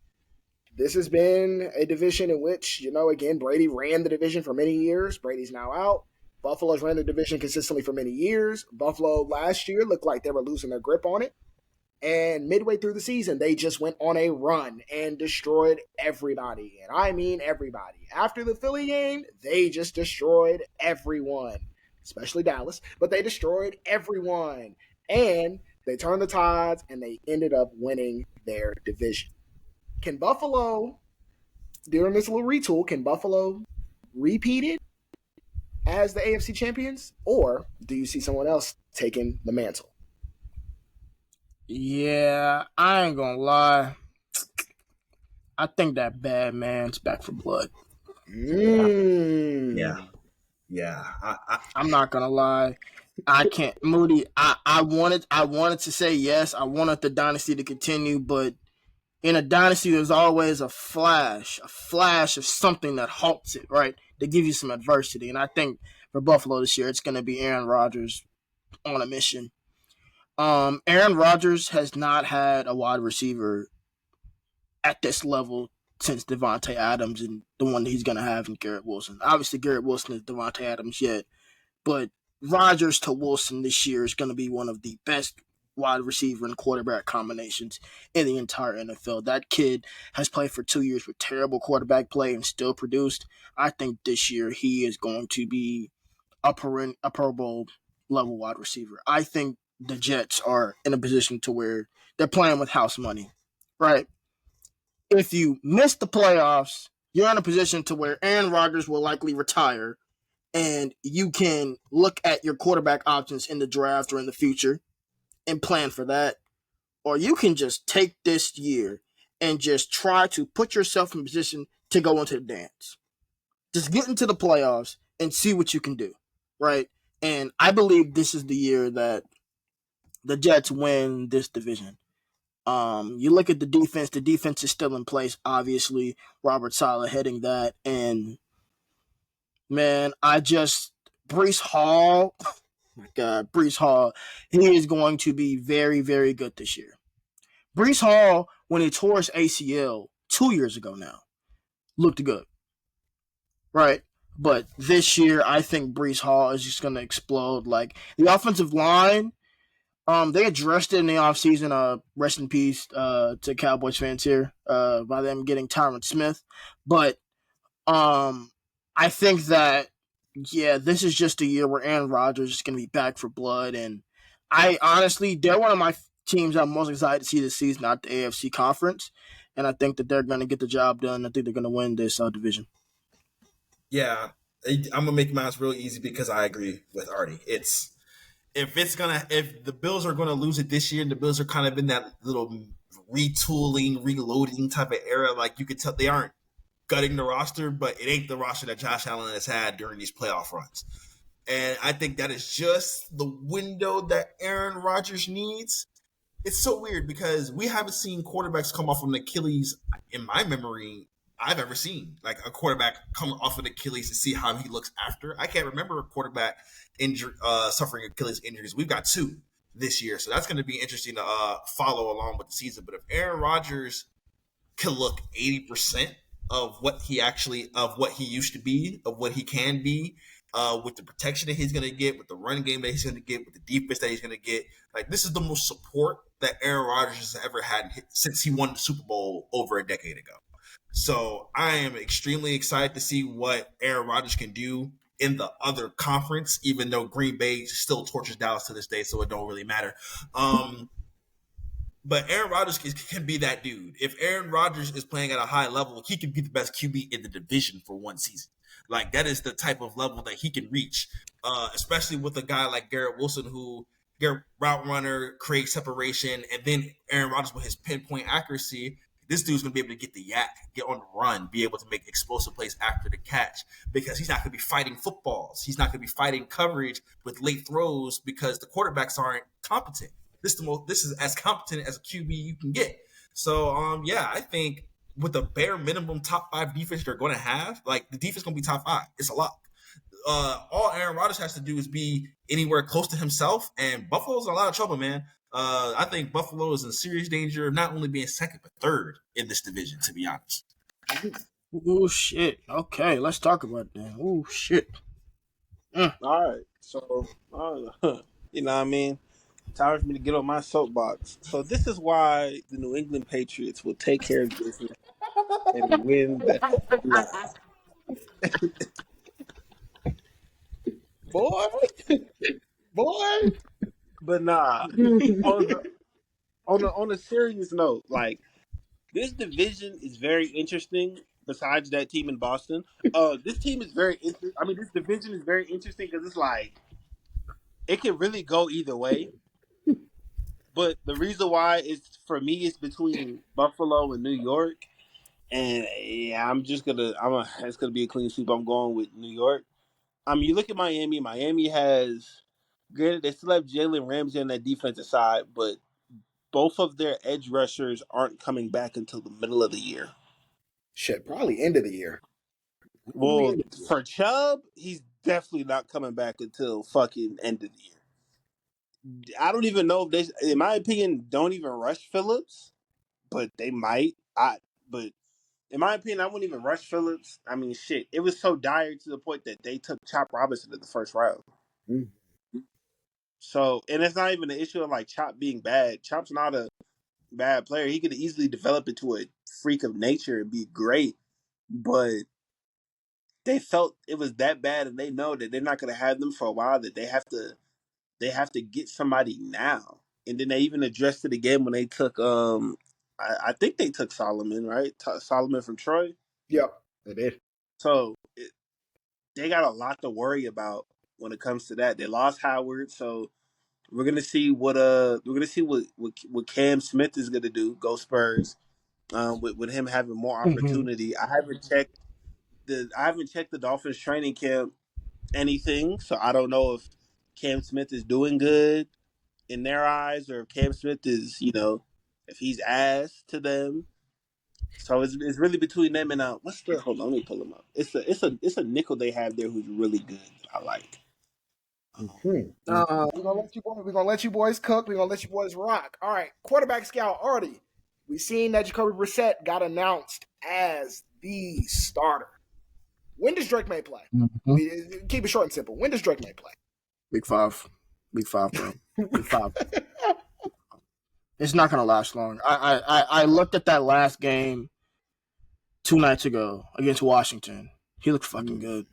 this has been a division in which, again, Brady ran the division for many years. Brady's now out. Buffalo's ran the division consistently for many years. Buffalo last year looked like they were losing their grip on it. And midway through the season, they just went on a run and destroyed everybody. And I mean everybody. After the Philly game, they just destroyed everyone, especially Dallas. But they destroyed everyone. And they turned the tides, and they ended up winning their division. Can Buffalo, during this little retool, can Buffalo repeat it as the AFC champions? Or do you see someone else taking the mantle? Yeah, I ain't gonna lie. I think that bad man's back for blood. Yeah. I'm not gonna lie. I can't, Moody. I wanted to say yes. I wanted the dynasty to continue, but in a dynasty, there's always a flash of something that halts it, right? To give you some adversity. And I think for Buffalo this year, it's going to be Aaron Rodgers on a mission. Aaron Rodgers has not had a wide receiver at this level since Devontae Adams and the one that he's going to have in Garrett Wilson. Obviously, Garrett Wilson is Devontae Adams yet, but Rodgers to Wilson this year is going to be one of the best wide receiver and quarterback combinations in the entire NFL. That kid has played for 2 years with terrible quarterback play and still produced. I think this year he is going to be a Pro Bowl level wide receiver. I think the Jets are in a position to where they're playing with house money, right? If you miss the playoffs, you're in a position to where Aaron Rodgers will likely retire, and you can look at your quarterback options in the draft or in the future and plan for that, or you can just take this year and just try to put yourself in position to go into the dance. Just get into the playoffs and see what you can do, right? And I believe this is the year that the Jets win this division. You look at the defense. The defense is still in place. Obviously, Robert Saleh heading that, and man, Brees Hall. My God, Brees Hall. He is going to be very, very good this year. Brees Hall, when he tore his ACL 2 years ago now, looked good, right? But this year, I think Brees Hall is just going to explode. Like the offensive line, they addressed it in the offseason. Rest in peace to Cowboys fans here by them getting Tyron Smith. But I think that yeah, this is just a year where Aaron Rodgers is going to be back for blood, and I honestly, they're one of my teams I'm most excited to see this season at the AFC conference, and I think that they're going to get the job done. I think they're going to win this division. Yeah, I'm gonna make mine real easy because I agree with Artie. If the Bills are gonna lose it this year, and the Bills are kind of in that little retooling, reloading type of era, like you could tell they aren't gutting the roster, but it ain't the roster that Josh Allen has had during these playoff runs. And I think that is just the window that Aaron Rodgers needs. It's so weird because we haven't seen quarterbacks come off of an Achilles in my memory I've ever seen. Like a quarterback come off of Achilles to see how he looks after. I can't remember a quarterback suffering Achilles injuries. We've got two this year, so that's going to be interesting to follow along with the season. But if Aaron Rodgers can look 80% of what he used to be, of what he can be, with the protection that he's going to get, with the run game that he's going to get, with the defense that he's going to get. Like, this is the most support that Aaron Rodgers has ever had since he won the Super Bowl over a decade ago. So I am extremely excited to see what Aaron Rodgers can do in the other conference, even though Green Bay still tortures Dallas to this day, so it don't really matter. But Aaron Rodgers can be that dude. If Aaron Rodgers is playing at a high level, he can be the best QB in the division for one season. Like, that is the type of level that he can reach, especially with a guy like Garrett Wilson, who route runner, create separation, and then Aaron Rodgers with his pinpoint accuracy. This dude's going to be able to get the yak, get on the run, be able to make explosive plays after the catch because he's not going to be fighting footballs. He's not going to be fighting coverage with late throws because the quarterbacks aren't competent. This is as competent as a QB you can get. So, yeah, I think with the bare minimum top 5 defense they're going to have, like the defense going to be top 5. It's a lock. All Aaron Rodgers has to do is be anywhere close to himself, and Buffalo's in a lot of trouble, man. I think Buffalo is in serious danger of not only being second but third in this division, to be honest. Oh shit! Okay, let's talk about that. Oh shit! All right, so you know what I mean. Time for me to get on my soapbox. So this is why the New England Patriots will take care of business and win the lot. Boy, boy. But nah, on a serious note, like this division is very interesting. Besides that team in Boston, this team is very interesting. I mean, this division is very interesting because it's like it can really go either way. But the reason why is for me it's between Buffalo and New York, and yeah, it's gonna be a clean sweep. I'm going with New York. You look at Miami. Miami has, granted, they still have Jalen Ramsey on that defensive side, but both of their edge rushers aren't coming back until the middle of the year. Shit, probably end of the year. Well, for Chubb, he's definitely not coming back until fucking end of the year. I don't even know if they, in my opinion, don't even rush Phillips, but they might. But in my opinion, I wouldn't even rush Phillips. I mean, shit, it was so dire to the point that they took Chop Robinson in the first round. Mm-hmm. So, and it's not even an issue of like Chop being bad. Chop's not a bad player. He could easily develop into a freak of nature and be great, but they felt it was that bad, and they know that they're not going to have them for a while. That they have to get somebody now. And then they even addressed it again when they took I think they took Solomon, right? Solomon from Troy. Yep, they did. So they got a lot to worry about when it comes to that. They lost Howard, so We're gonna see what Cam Smith is gonna do. Go Spurs. With him having more Mm-hmm. opportunity. I haven't checked the Dolphins training camp anything, so I don't know if Cam Smith is doing good in their eyes or if Cam Smith is, if he's ass to them. So it's really between them and what's the hold on, let me pull them up. It's a nickel they have there who's really good. I like. Hmm. We're gonna let you boys cook. We're gonna let you boys rock. All right, quarterback scout Artie. We seen that Jacoby Brissett got announced as the starter. When does Drake May play? Mm-hmm. Keep it short and simple. When does Drake May play? Week 5. Week 5, bro. Week 5. It's not gonna last long. I looked at that last game 2 nights ago against Washington. He looked fucking good.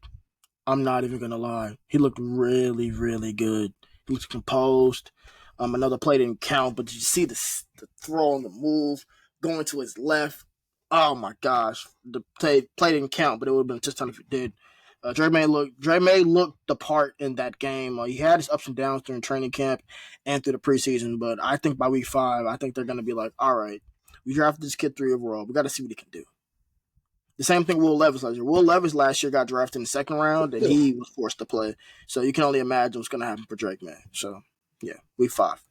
I'm not even gonna lie. He looked really, really good. He looked composed. Another play didn't count, but you see the throw and the move going to his left. Oh my gosh, the play didn't count, but it would have been just time if it did. Dre May looked the part in that game. He had his ups and downs during training camp and through the preseason, but I think by week 5, I think they're gonna be like, all right, we drafted this kid 3 overall. We got to see what he can do. The same thing Will Levis last year. Will Levis last year got drafted in the second round, and he was forced to play. So you can only imagine what's going to happen for Drake, man. So, yeah, week 5.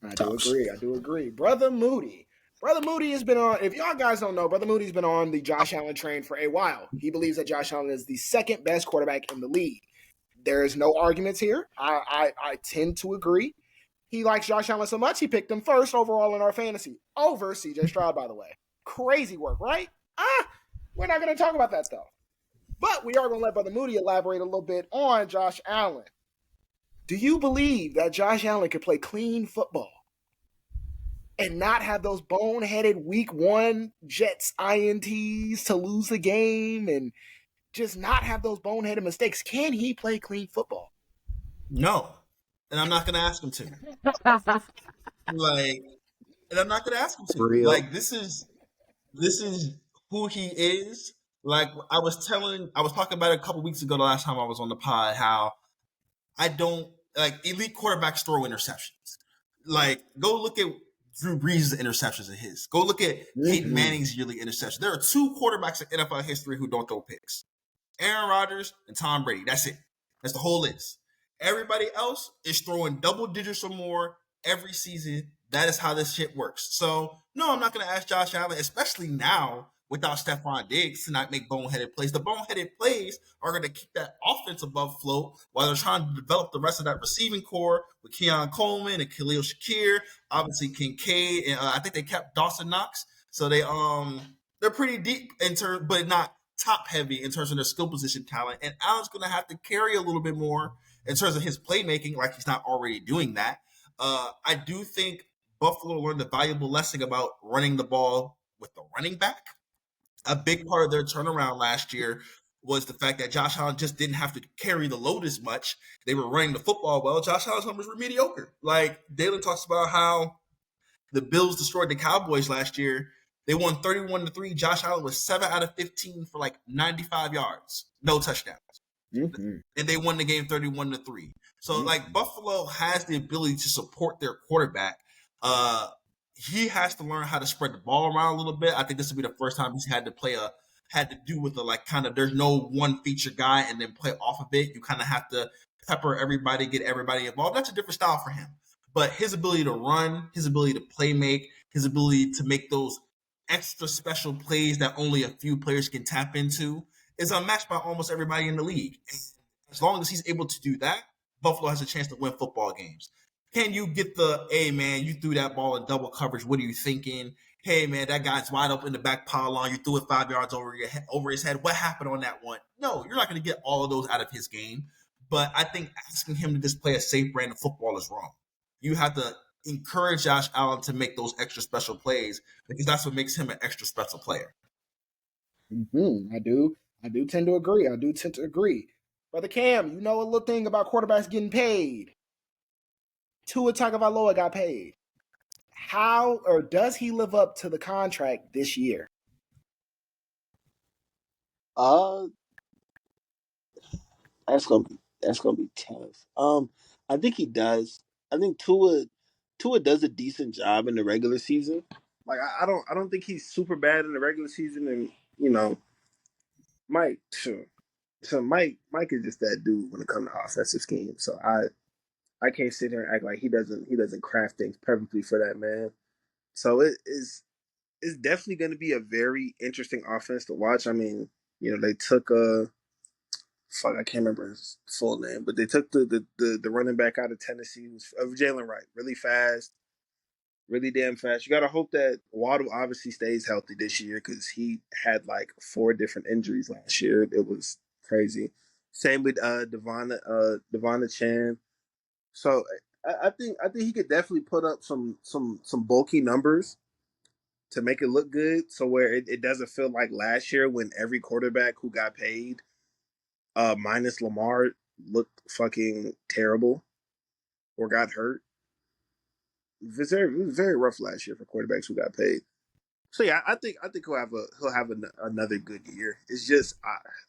I do Tops. agree. I do agree. Brother Moody. Brother Moody has been on, if y'all guys don't know, Brother Moody's been on the Josh Allen train for a while. He believes that Josh Allen is the second best quarterback in the league. There is no arguments here. I tend to agree. He likes Josh Allen so much, he picked him first overall in our fantasy over CJ Stroud, by the way. Crazy work, right? We're not going to talk about that, though. But we are going to let Brother Moody elaborate a little bit on Josh Allen. Do you believe that Josh Allen could play clean football and not have those boneheaded week 1 Jets INTs to lose the game and just not have those boneheaded mistakes? Can he play clean football? No, and I'm not going to ask him to. Like, and I'm not going to ask him to. Real. Like, this is who he is. Like I was talking about it a couple weeks ago, the last time I was on the pod, how I don't like elite quarterbacks throw interceptions. Like, go look at Drew Brees' interceptions of his. Go look at Peyton Manning's yearly interception. There are 2 quarterbacks in NFL history who don't throw picks: Aaron Rodgers and Tom Brady. That's it. That's the whole list. Everybody else is throwing double digits or more every season. That is how this shit works. So, no, I'm not going to ask Josh Allen, especially now without Stephon Diggs, to not make boneheaded plays. The boneheaded plays are going to keep that offense above float while they're trying to develop the rest of that receiving core with Keon Coleman and Khalil Shakir, obviously Kincaid, and I think they kept Dawson Knox. So they're pretty deep in terms, but not top heavy in terms of their skill position talent. And Allen's going to have to carry a little bit more in terms of his playmaking, like he's not already doing that. I do think Buffalo learned a valuable lesson about running the ball with the running back. A big part of their turnaround last year was the fact that Josh Allen just didn't have to carry the load as much. They were running the football well. Josh Allen's numbers were mediocre. Like, Dalen talks about how the Bills destroyed the Cowboys last year. They won 31-3. Josh Allen was 7 out of 15 for like 95 yards, no touchdowns. And they won the game 31-3. So, like, Buffalo has the ability to support their quarterback. He has to learn how to spread the ball around a little bit. I think this will be the first time he's had to do with the, like, kind of, there's no one feature guy and then play off of it. You kind of have to pepper everybody, get everybody involved. That's a different style for him. But his ability to run, his ability to play make, his ability to make those extra special plays that only a few players can tap into is unmatched by almost everybody in the league. And as long as he's able to do that, Buffalo has a chance to win football games. Can you get hey, man, you threw that ball in double coverage. What are you thinking? Hey, man, that guy's wide open in the back pylon. You threw it 5 yards over his head. What happened on that one? No, you're not going to get all of those out of his game. But I think asking him to just play a safe brand of football is wrong. You have to encourage Josh Allen to make those extra special plays because that's what makes him an extra special player. I do tend to agree. Brother Cam, you know a little thing about quarterbacks getting paid. Tua Tagovailoa got paid. How or does he live up to the contract this year? Uh, that's gonna be tough. I think he does. I think Tua does a decent job in the regular season. Like I don't think he's super bad in the regular season, and Mike, sure. So Mike is just that dude when it comes to offensive scheme. So I can't sit here and act like he doesn't craft things perfectly for that man. So it's definitely going to be a very interesting offense to watch. I mean, they took fuck, I can't remember his full name, but they took the running back out of Tennessee, who's of Jalen Wright, really fast, really damn fast. You got to hope that Waddle obviously stays healthy this year because he had like 4 different injuries last year. It was crazy. Same with Devonta Chan. So I think he could definitely put up some bulky numbers to make it look good, so where it doesn't feel like last year when every quarterback who got paid, minus Lamar, looked fucking terrible or got hurt. It was very rough last year for quarterbacks who got paid. So yeah, I think he'll have another good year. It's just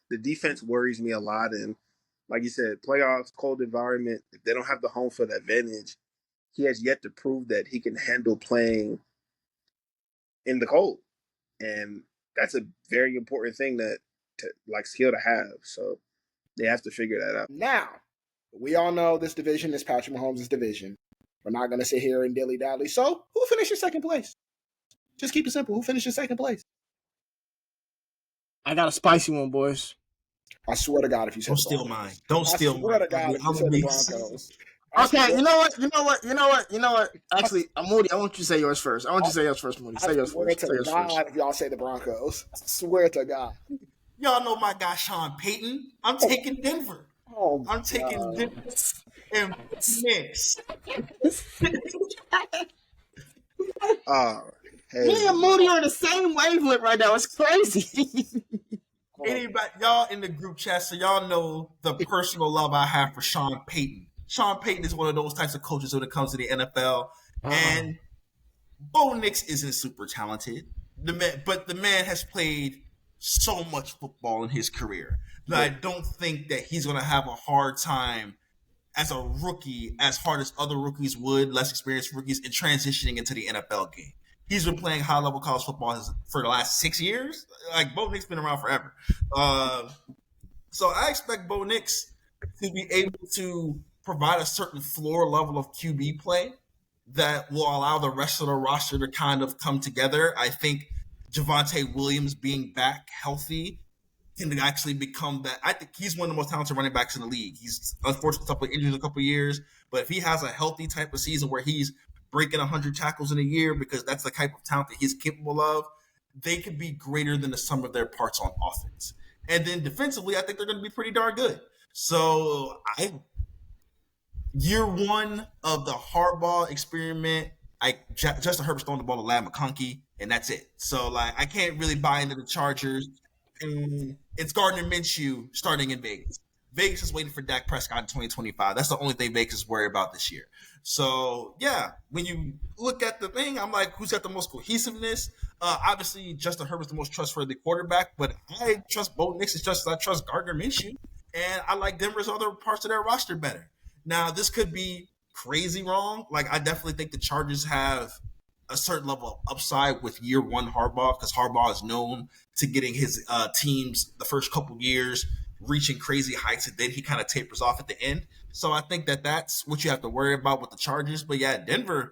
the defense worries me a lot, and like you said, playoffs, cold environment. If they don't have the home field advantage, he has yet to prove that he can handle playing in the cold, and that's a very important thing like skill to have. So they have to figure that out. Now, we all know this division is Patrick Mahomes' division. We're not going to sit here and dilly dally. So, who finished in second place? Just keep it simple. Who finished in second place? I got a spicy one, boys. I swear to God, if you said Don't the steal Broncos. mine. Don't steal I swear mine. to God, if you I'm said the gonna Broncos. Okay, you know what? Actually, Moody, I want you to say yours first. I want you to say yours first, Moody. Say yours swear first. to Say yours God, first. if y'all say the Broncos. I swear to God. Y'all know my guy Sean Payton. I'm taking Denver. Oh, I'm taking Denver and Knicks. Oh, Me and hell Moody are on the same wavelength right now. It's crazy. Anybody, y'all in the group chat, so y'all know the personal love I have for Sean Payton. Sean Payton is one of those types of coaches when it comes to the NFL, and Bo Nix isn't super talented. But the man has played so much football in his career that I don't think that he's going to have a hard time as a rookie, as hard as other rookies would, less experienced rookies, in transitioning into the NFL game. He's been playing high level college football for the last 6 years. Like Bo Nix been around forever. So I expect Bo Nix to be able to provide a certain floor level of QB play that will allow the rest of the roster to kind of come together. I think Javonte Williams being back healthy can actually become that. I think he's one of the most talented running backs in the league. He's unfortunately suffered injuries in a couple of years, but if he has a healthy type of season where he's breaking 100 tackles in a year, because that's the type of talent that he's capable of, they could be greater than the sum of their parts on offense. And then defensively, I think they're going to be pretty darn good. So year one of the hardball experiment, Justin Herbert's throwing the ball to Lad McConkey, and that's it. So like I can't really buy into the Chargers. And it's Gardner Minshew starting in Vegas. Vegas is waiting for Dak Prescott in 2025. That's the only thing Vegas is worried about this year. So yeah, when you look at the thing, I'm like, who's got the most cohesiveness? Obviously, Justin Herbert's the most trustworthy quarterback, but I trust Bo Nix as just as I trust Gardner Minshew, and I like Denver's other parts of their roster better. Now, this could be crazy wrong. Like, I definitely think the Chargers have a certain level of upside with year one Harbaugh, because Harbaugh is known to getting his teams the first couple years reaching crazy heights, and then he kind of tapers off at the end. So I think that that's what you have to worry about with the Chargers. But yeah, Denver's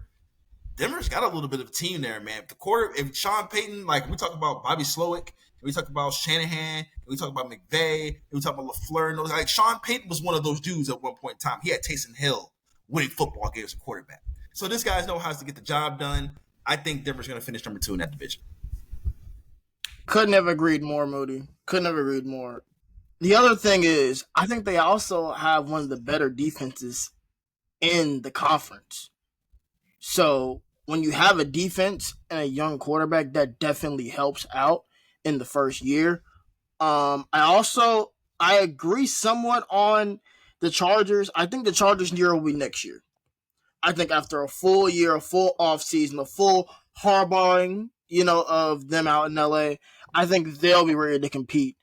got a little bit of a team there, man. If Sean Payton, like we talk about Bobby Slowick, we talk about Shanahan, we talk about McVay, we talk about LaFleur, and those, like Sean Payton was one of those dudes at one point in time. He had Taysom Hill winning football games as a quarterback. So this guy knows how to get the job done. I think Denver's going to finish number 2 in that division. Couldn't have agreed more, Moody. Couldn't have agreed more. The other thing is, I think they also have one of the better defenses in the conference. So when you have a defense and a young quarterback, that definitely helps out in the first year. I agree somewhat on the Chargers. I think the Chargers' year will be next year. I think after a full year, a full off season, a full harbouring, of them out in LA, I think they'll be ready to compete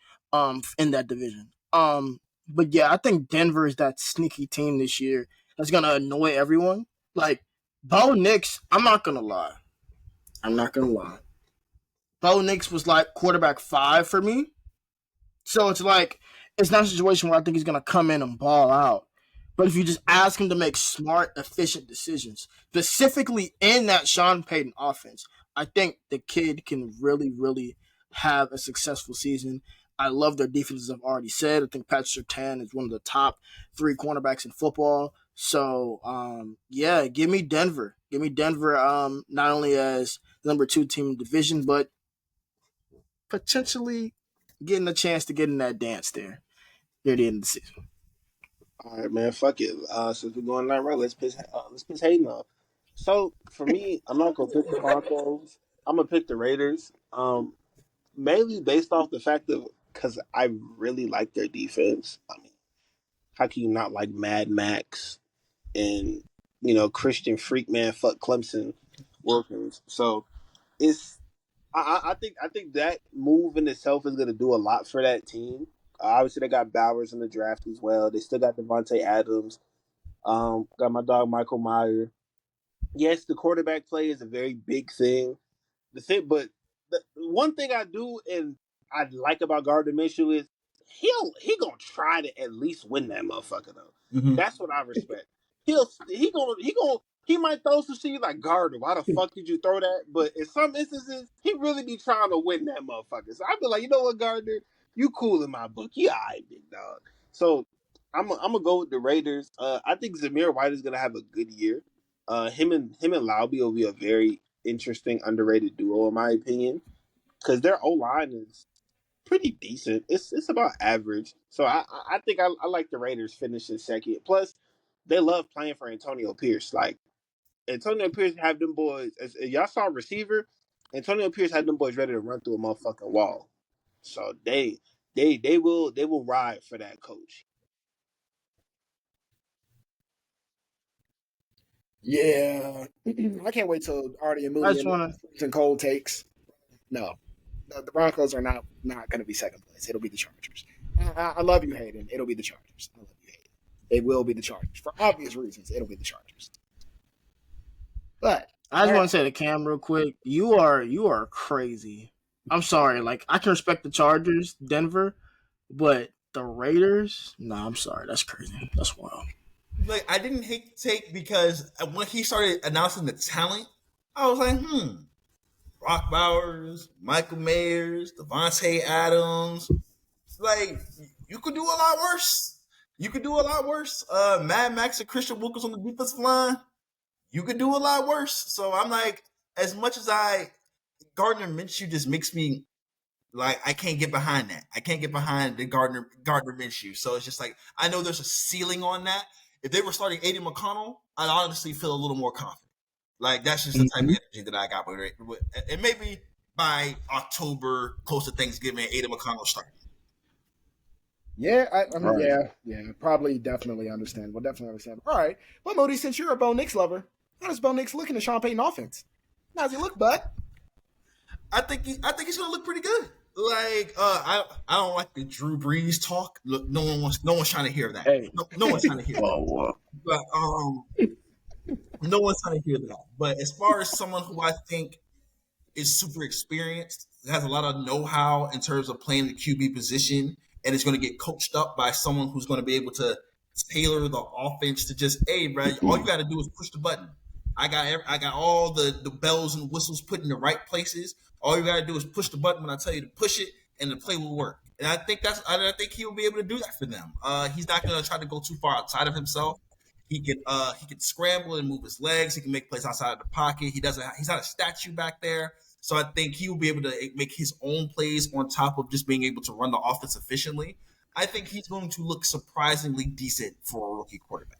in that division. But yeah, I think Denver is that sneaky team this year that's gonna annoy everyone. Like Bo Nix, I'm not gonna lie. I'm not gonna lie. Bo Nix was like quarterback 5 for me. So it's like it's not a situation where I think he's gonna come in and ball out. But if you just ask him to make smart, efficient decisions, specifically in that Sean Payton offense, I think the kid can really, really have a successful season. I love their defense, as I've already said. I think Patrick Surtain is one of the top 3 cornerbacks in football. So, yeah, give me Denver. Give me Denver, not only as the number 2 team in the division, but potentially getting a chance to get in that dance there near the end of the season. All right, man. Fuck it. Since we're going that route, let's piss Hayden off. So for me, I'm not gonna pick the Broncos. I'm gonna pick the Raiders. Mainly based off the fact of because I really like their defense. I mean, how can you not like Mad Max and Christian Freakman fuck Clemson Wilkins? So it's I think that move in itself is going to do a lot for that team. Obviously, they got Bowers in the draft as well. They still got Devontae Adams. Got my dog Michael Meyer. Yes, the quarterback play is a very big thing. But the one thing I do and I like about Gardner Minshew is he gonna try to at least win that motherfucker though. Mm-hmm. That's what I respect. He might throw some shit like Gardner. Why the fuck did you throw that? But in some instances, he really be trying to win that motherfucker. So I be like, you know what, Gardner, you cool in my book. You alright, big dog. So I'm gonna go with the Raiders. I think Zamir White is gonna have a good year. Him and Lauby will be a very interesting, underrated duo, in my opinion, because their O line is pretty decent. It's about average. So I think I like the Raiders finishing second. Plus, they love playing for Antonio Pierce. Like Antonio Pierce have them boys. As y'all saw receiver, Antonio Pierce had them boys ready to run through a motherfucking wall. So they will ride for that coach. Yeah, I can't wait till Artie and I Moody just want to. and Cole takes. No, the Broncos are not going to be second place. It'll be the Chargers. I love you, Hayden. It'll be the Chargers. I love you, Hayden. It will be the Chargers for obvious reasons. It'll be the Chargers. But I just want to say to Cam real quick. You are crazy. I'm sorry. Like I can respect the Chargers, Denver, but the Raiders. Nah, I'm sorry. That's crazy. That's wild. Like I didn't hate the take because when he started announcing the talent, I was like, Brock Bowers, Michael Mayers, Devontae Adams. Like you could do a lot worse. You could do a lot worse. Mad Max and Christian Wilkins on the defensive line. You could do a lot worse. So I'm like, as much as Gardner Minshew just makes me like I can't get behind that. I can't get behind the Gardner Minshew. So it's just like I know there's a ceiling on that. If they were starting Aiden McConnell, I'd honestly feel a little more confident. Like that's just the type of energy that I got with it. And maybe by October, close to Thanksgiving, Aiden McConnell starting. yeah, probably, definitely understand. We'll definitely understand. All right, well, Moody, since you're a Bo Nix lover, how does Bo Nix look in the Sean Payton offense? How does he look, bud? I think he's gonna look pretty good. Like I don't like the Drew Brees talk. Look, no one's trying to hear that. Hey, No one's trying to hear that. whoa. But no one's trying to hear that. But as far as someone who I think is super experienced, has a lot of know-how in terms of playing the QB position, and is going to get coached up by someone who's going to be able to tailor the offense to just, hey, bro, all you got to do is push the button. I got all the bells and whistles put in the right places. All you got to do is push the button when I tell you to push it, and the play will work. And I think he will be able to do that for them. He's not going to try to go too far outside of himself. He can scramble and move his legs. He can make plays outside of the pocket. He's not a statue back there. So I think he will be able to make his own plays on top of just being able to run the offense efficiently. I think he's going to look surprisingly decent for a rookie quarterback.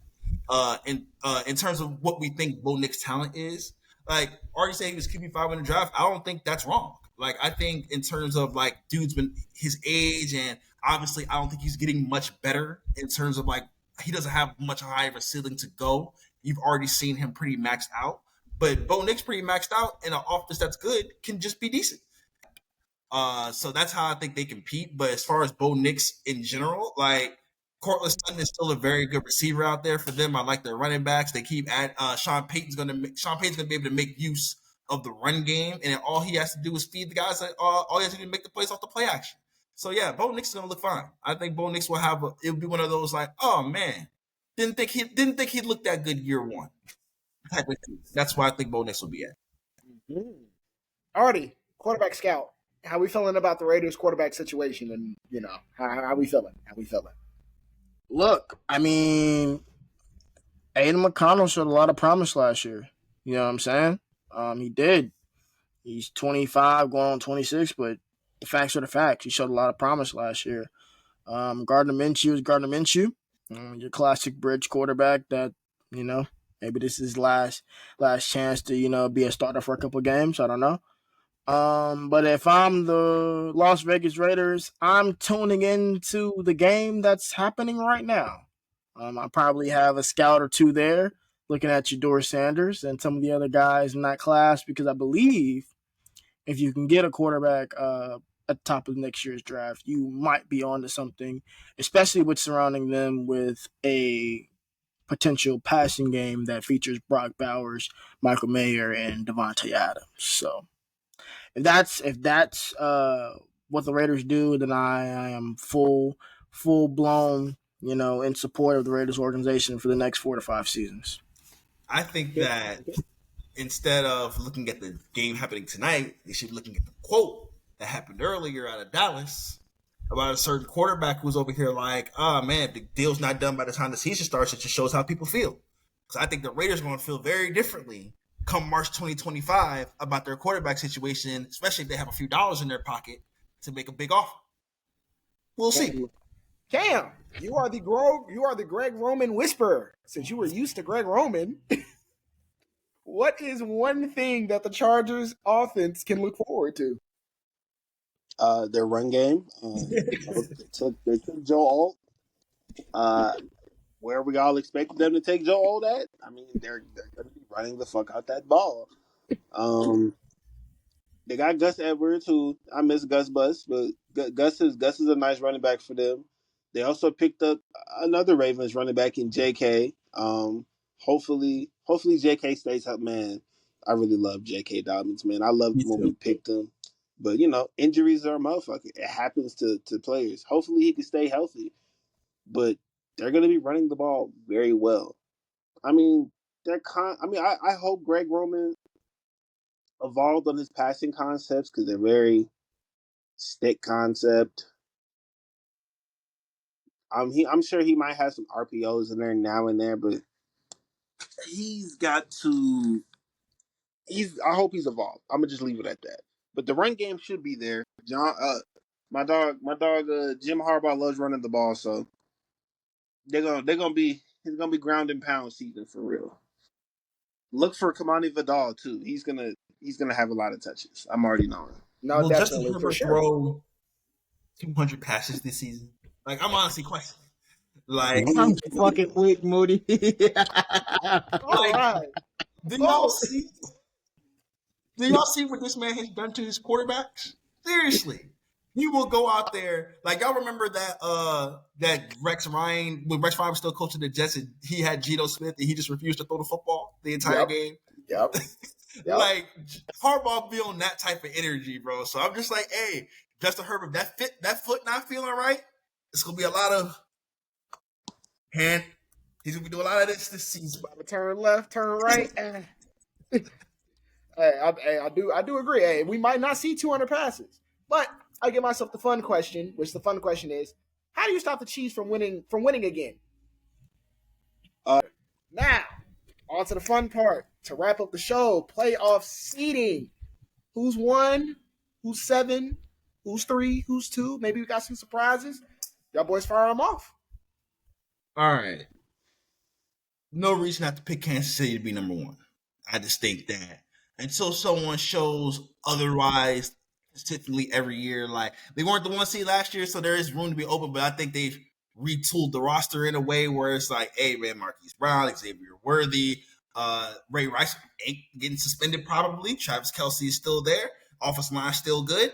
In terms of what we think Bo Nix's talent is, like already say he was QB5 in the draft. I don't think that's wrong. Like I think in terms of like dude's been his age, and obviously I don't think he's getting much better in terms of like he doesn't have much higher of a ceiling to go. You've already seen him pretty maxed out. But Bo Nix pretty maxed out, and an offense that's good can just be decent. So that's how I think they compete. But as far as Bo Nix in general, like Cortland Sutton is still a very good receiver out there for them. I like their running backs. They keep at Sean Payton's gonna be able to make use of the run game, and all he has to do is feed the guys. All he has to do is make the plays off the play action. So yeah, Bo Nix is gonna look fine. I think Bo Nix will have it'll be one of those like, oh man, didn't think he'd look that good year one type of thing. That's why I think Bo Nix will be at. Mm-hmm. Artie, quarterback scout. How we feeling about the Raiders quarterback situation? And how we feeling? How we feeling? Look, I mean, Aiden McConnell showed a lot of promise last year. You know what I'm saying? He did. He's 25, going on 26, but the facts are the facts. He showed a lot of promise last year. Gardner Minshew is Gardner Minshew, your classic bridge quarterback that maybe this is last chance to be a starter for a couple of games. I don't know. But if I'm the Las Vegas Raiders, I'm tuning into the game that's happening right now. I probably have a scout or two there looking at Jador Sanders and some of the other guys in that class because I believe if you can get a quarterback at the top of next year's draft, you might be onto something, especially with surrounding them with a potential passing game that features Brock Bowers, Michael Mayer, and Devontae Adams. So if that's what the Raiders do, then I am full blown, in support of the Raiders organization for the next 4 to 5 seasons. I think that instead of looking at the game happening tonight, they should be looking at the quote that happened earlier out of Dallas about a certain quarterback who's over here like, oh man, the deal's not done by the time the season starts. It just shows how people feel. Because I think the Raiders are going to feel very differently come March 2025 about their quarterback situation, especially if they have a few dollars in their pocket to make a big offer. We'll see. Cam, you are the Greg Roman whisperer. Since you were used to Greg Roman, what is one thing that the Chargers offense can look forward to? Their run game. They took Joe Alt. Where we all expected them to take Joe Alt at? I mean, they're going to be running the fuck out that ball. They got Gus Edwards, who I miss Gus Bus, but Gus is a nice running back for them. They also picked up another Ravens running back in J.K. Hopefully J.K. stays up, man. I really love J.K. Dobbins, man. I loved when we picked him. But, injuries are a motherfucker. It happens to players. Hopefully he can stay healthy. But they're going to be running the ball very well. I mean, I hope Greg Roman evolved on his passing concepts because they're very stick concept. I'm sure he might have some RPOs in there now and there, but he's got to. I hope he's evolved. I'm gonna just leave it at that. But the run game should be there. My dog, Jim Harbaugh loves running the ball, so he's gonna be ground and pound season for real. Look for Kamani Vidal too. He's gonna have a lot of touches. I'm already knowing. No, Will Justin definitely for Herbert sure. throw 200 passes this season? Like, I'm honestly questioning. Like, I'm fucking weak, Moody. All right. do y'all see? Do y'all see what this man has done to his quarterbacks? Seriously, he will go out there like y'all remember that Rex Ryan when Rex Ryan was still coaching the Jets and he had Geno Smith and he just refused to throw the football the entire game. Yep. Like Harbaugh be on that type of energy, bro. So I'm just like, hey, Justin Herbert, that foot not feeling right. It's gonna be a lot of hand. He's gonna be doing a lot of this season. Turn left, turn right. I do agree. Hey, we might not see 200 passes, but I give myself the fun question, which the fun question is, how do you stop the Chiefs from winning again? Now, on to the fun part. To wrap up the show, playoff seeding. Who's 1? Who's 7? Who's 3? Who's 2? Maybe we got some surprises. Y'all boys fire them off. All right. No reason not to pick Kansas City to be number 1. I just think that until someone shows otherwise consistently every year, like they weren't the 1 seed last year, so there is room to be open, but I think they've retooled the roster in a way where it's like, hey, man, Marquise Brown, Xavier Worthy, Ray Rice ain't getting suspended probably. Travis Kelce is still there. Offensive line still good.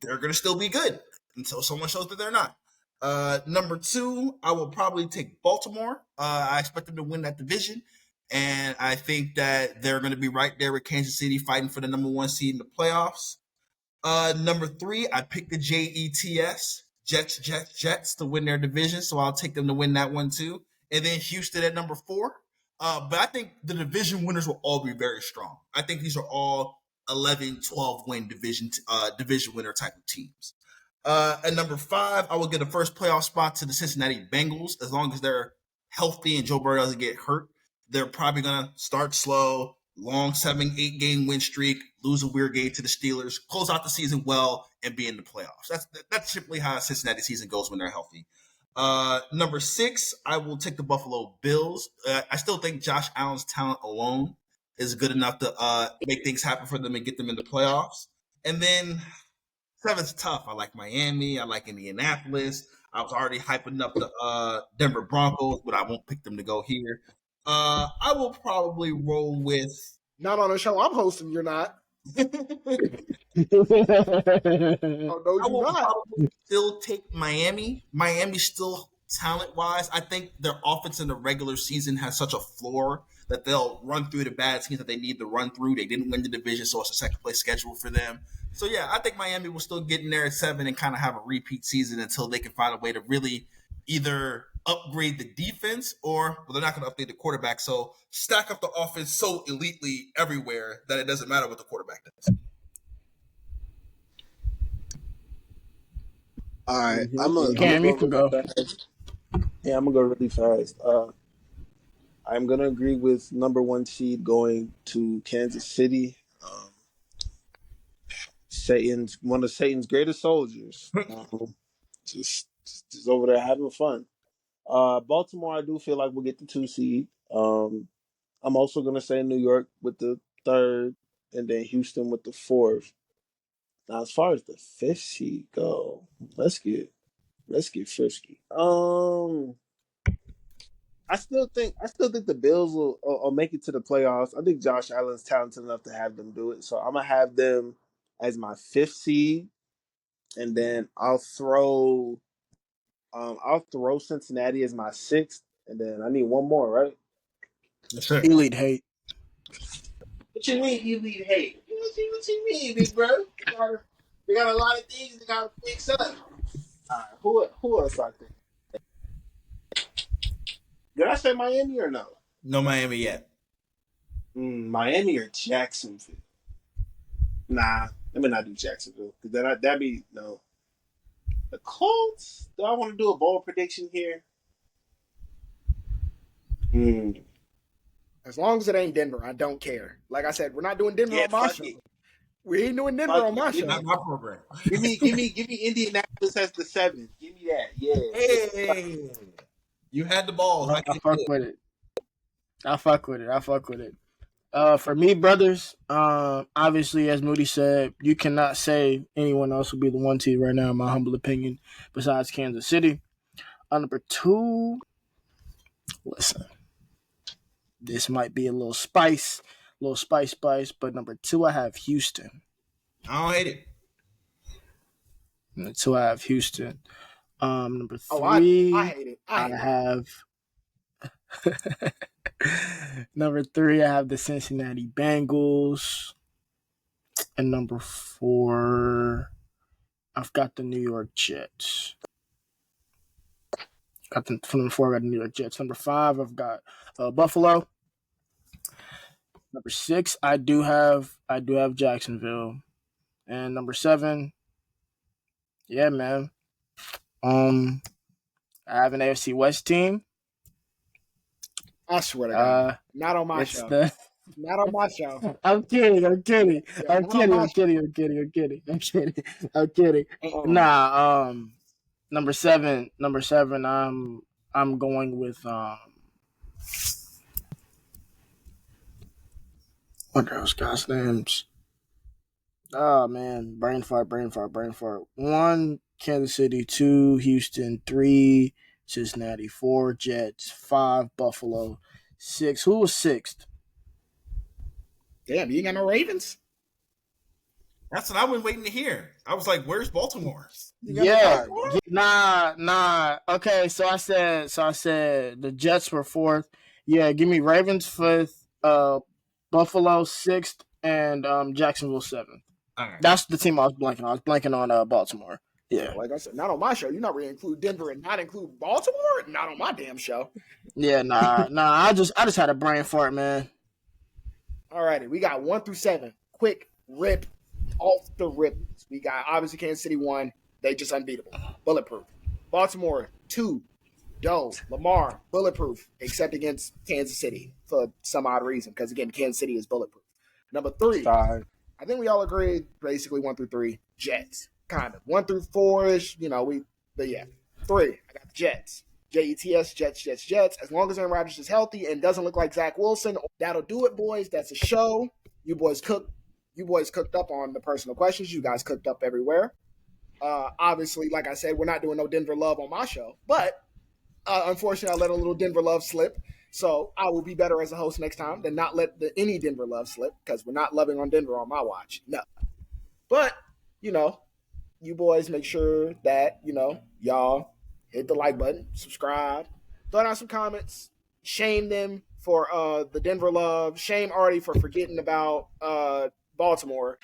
They're going to still be good until someone shows that they're not. Number two, I will probably take Baltimore. I expect them to win that division, and I think that they're going to be right there with Kansas City fighting for the number one seed in the playoffs. Number three, I picked the Jets to win their division, so I'll take them to win that one too. And then Houston at number four. But I think the division winners will all be very strong. I think these are all 11, 12 win division winner type of teams. At number five, I will get a first playoff spot to the Cincinnati Bengals as long as they're healthy and Joe Burrow doesn't get hurt. They're probably going to start slow, long 7-8 game win streak, lose a weird game to the Steelers, close out the season well, and be in the playoffs. That's typically how a Cincinnati season goes when they're healthy. Number six, I will take the Buffalo Bills. I still think Josh Allen's talent alone is good enough to make things happen for them and get them in the playoffs. And then seven's tough. I like Miami. I like Indianapolis. I was already hyping up the Denver Broncos, but I won't pick them to go here. I will probably roll with. Not on a show I'm hosting. You're not. I Oh no, you're will not. probably still take Miami. Miami still talent wise, I think their offense in the regular season has such a floor that they'll run through the bad teams that they need to run through. They didn't win the division, so it's a second place schedule for them. So yeah, I think Miami will still get in there at 7 and kind of have a repeat season until they can find a way to really either upgrade the defense or they're not going to update the quarterback. So stack up the offense so elitely everywhere that it doesn't matter what the quarterback does. All right, Mhm. I'm gonna Cam, go you can really go. fast. Yeah, I'm gonna go really fast. I'm gonna agree with number one seed going to Kansas City. Satan's one of Satan's greatest soldiers. Just over there having fun. Baltimore, I do feel like we'll get the 2 seed. I'm also gonna say New York with the third, and then Houston with the fourth. Now, as far as the fifth seed go, let's get frisky. I still think the Bills will make it to the playoffs. I think Josh Allen's talented enough to have them do it. So I'm gonna have them as my fifth seed, and then I'll throw Cincinnati as my sixth, and then I need one more, right? Yes, sir. Elite hate. What you mean you lead hate? What you mean, big bro? We got a lot of things that gotta fix up. All right, who else I think? Did I say Miami or no? No Miami yet. Miami or Jacksonville? Nah, let me not do Jacksonville because that'd be no. The Colts? Do I want to do a bold prediction here? Hmm. As long as it ain't Denver, I don't care. Like I said, we're not doing Denver Yeah, on my fuck show. it. We ain't doing Denver Fuck on my it. show. Not my program. Give me Indianapolis as the 7. Give me that. Yeah. Hey, you had the balls. I I can't fuck do it. with it. I fuck with it. I fuck with it. For me, brothers, obviously, as Moody said, you cannot say anyone else will be the one seed right now, in my humble opinion, besides Kansas City. Number two, listen, this might be a little spice, but number two, I have Houston. I don't hate it. Number two, I have Houston. Number Oh, I three, hate it. I I hate it. have. Number three, I have the Cincinnati Bengals. And number four, I've got the New York Jets. From number four, I got the New York Jets. Number five, I've got Buffalo. Number six, I do have Jacksonville. And number seven, yeah, man. I have an AFC West team. I swear to God, not on my It's show. the. Not on my show. I'm kidding. Yeah, I'm not on my kidding. I'm kidding. show. Nah. Number seven. I'm going with what are those guys' names? Oh man, brain fart. One, Kansas City. Two, Houston. Three, Cincinnati. Four, Jets. Five, Buffalo. Six. Who was sixth? Damn, you ain't got no Ravens? That's what I've been waiting to hear. I was like, "Where's Baltimore?" You got no Yeah, Baltimore? nah. Okay, so I said the Jets were fourth. Yeah, give me Ravens fifth, Buffalo sixth, and Jacksonville seventh. All right. That's the team I was blanking on. I was blanking on Baltimore. Yeah, Yeah, like I said, not on my show. You're not really include Denver and not include Baltimore? Not on my damn show. yeah, nah. I just had a brain fart, man. Alrighty, we got 1 through 7. Quick rip off the rip. We got obviously Kansas City 1. They just unbeatable. Bulletproof. Baltimore 2. Doe. Lamar. Bulletproof. Except against Kansas City for some odd reason. Because again, Kansas City is bulletproof. Number 3. I think we all agree basically 1 through 3. Jets. Kind of. 1 through 4-ish. But yeah. 3. I got the Jets. Jets, Jets. As long as Aaron Rodgers is healthy and doesn't look like Zach Wilson, that'll do it, boys. That's a show. You boys cooked up on the personal questions. You guys cooked up everywhere. Obviously, like I said, we're not doing no Denver love on my show, but unfortunately, I let a little Denver love slip. So I will be better as a host next time than not let any Denver love slip because we're not loving on Denver on my watch. No, but you boys make sure that y'all hit the like button, subscribe, throw down some comments, shame them for the Denver love, shame Artie for forgetting about Baltimore.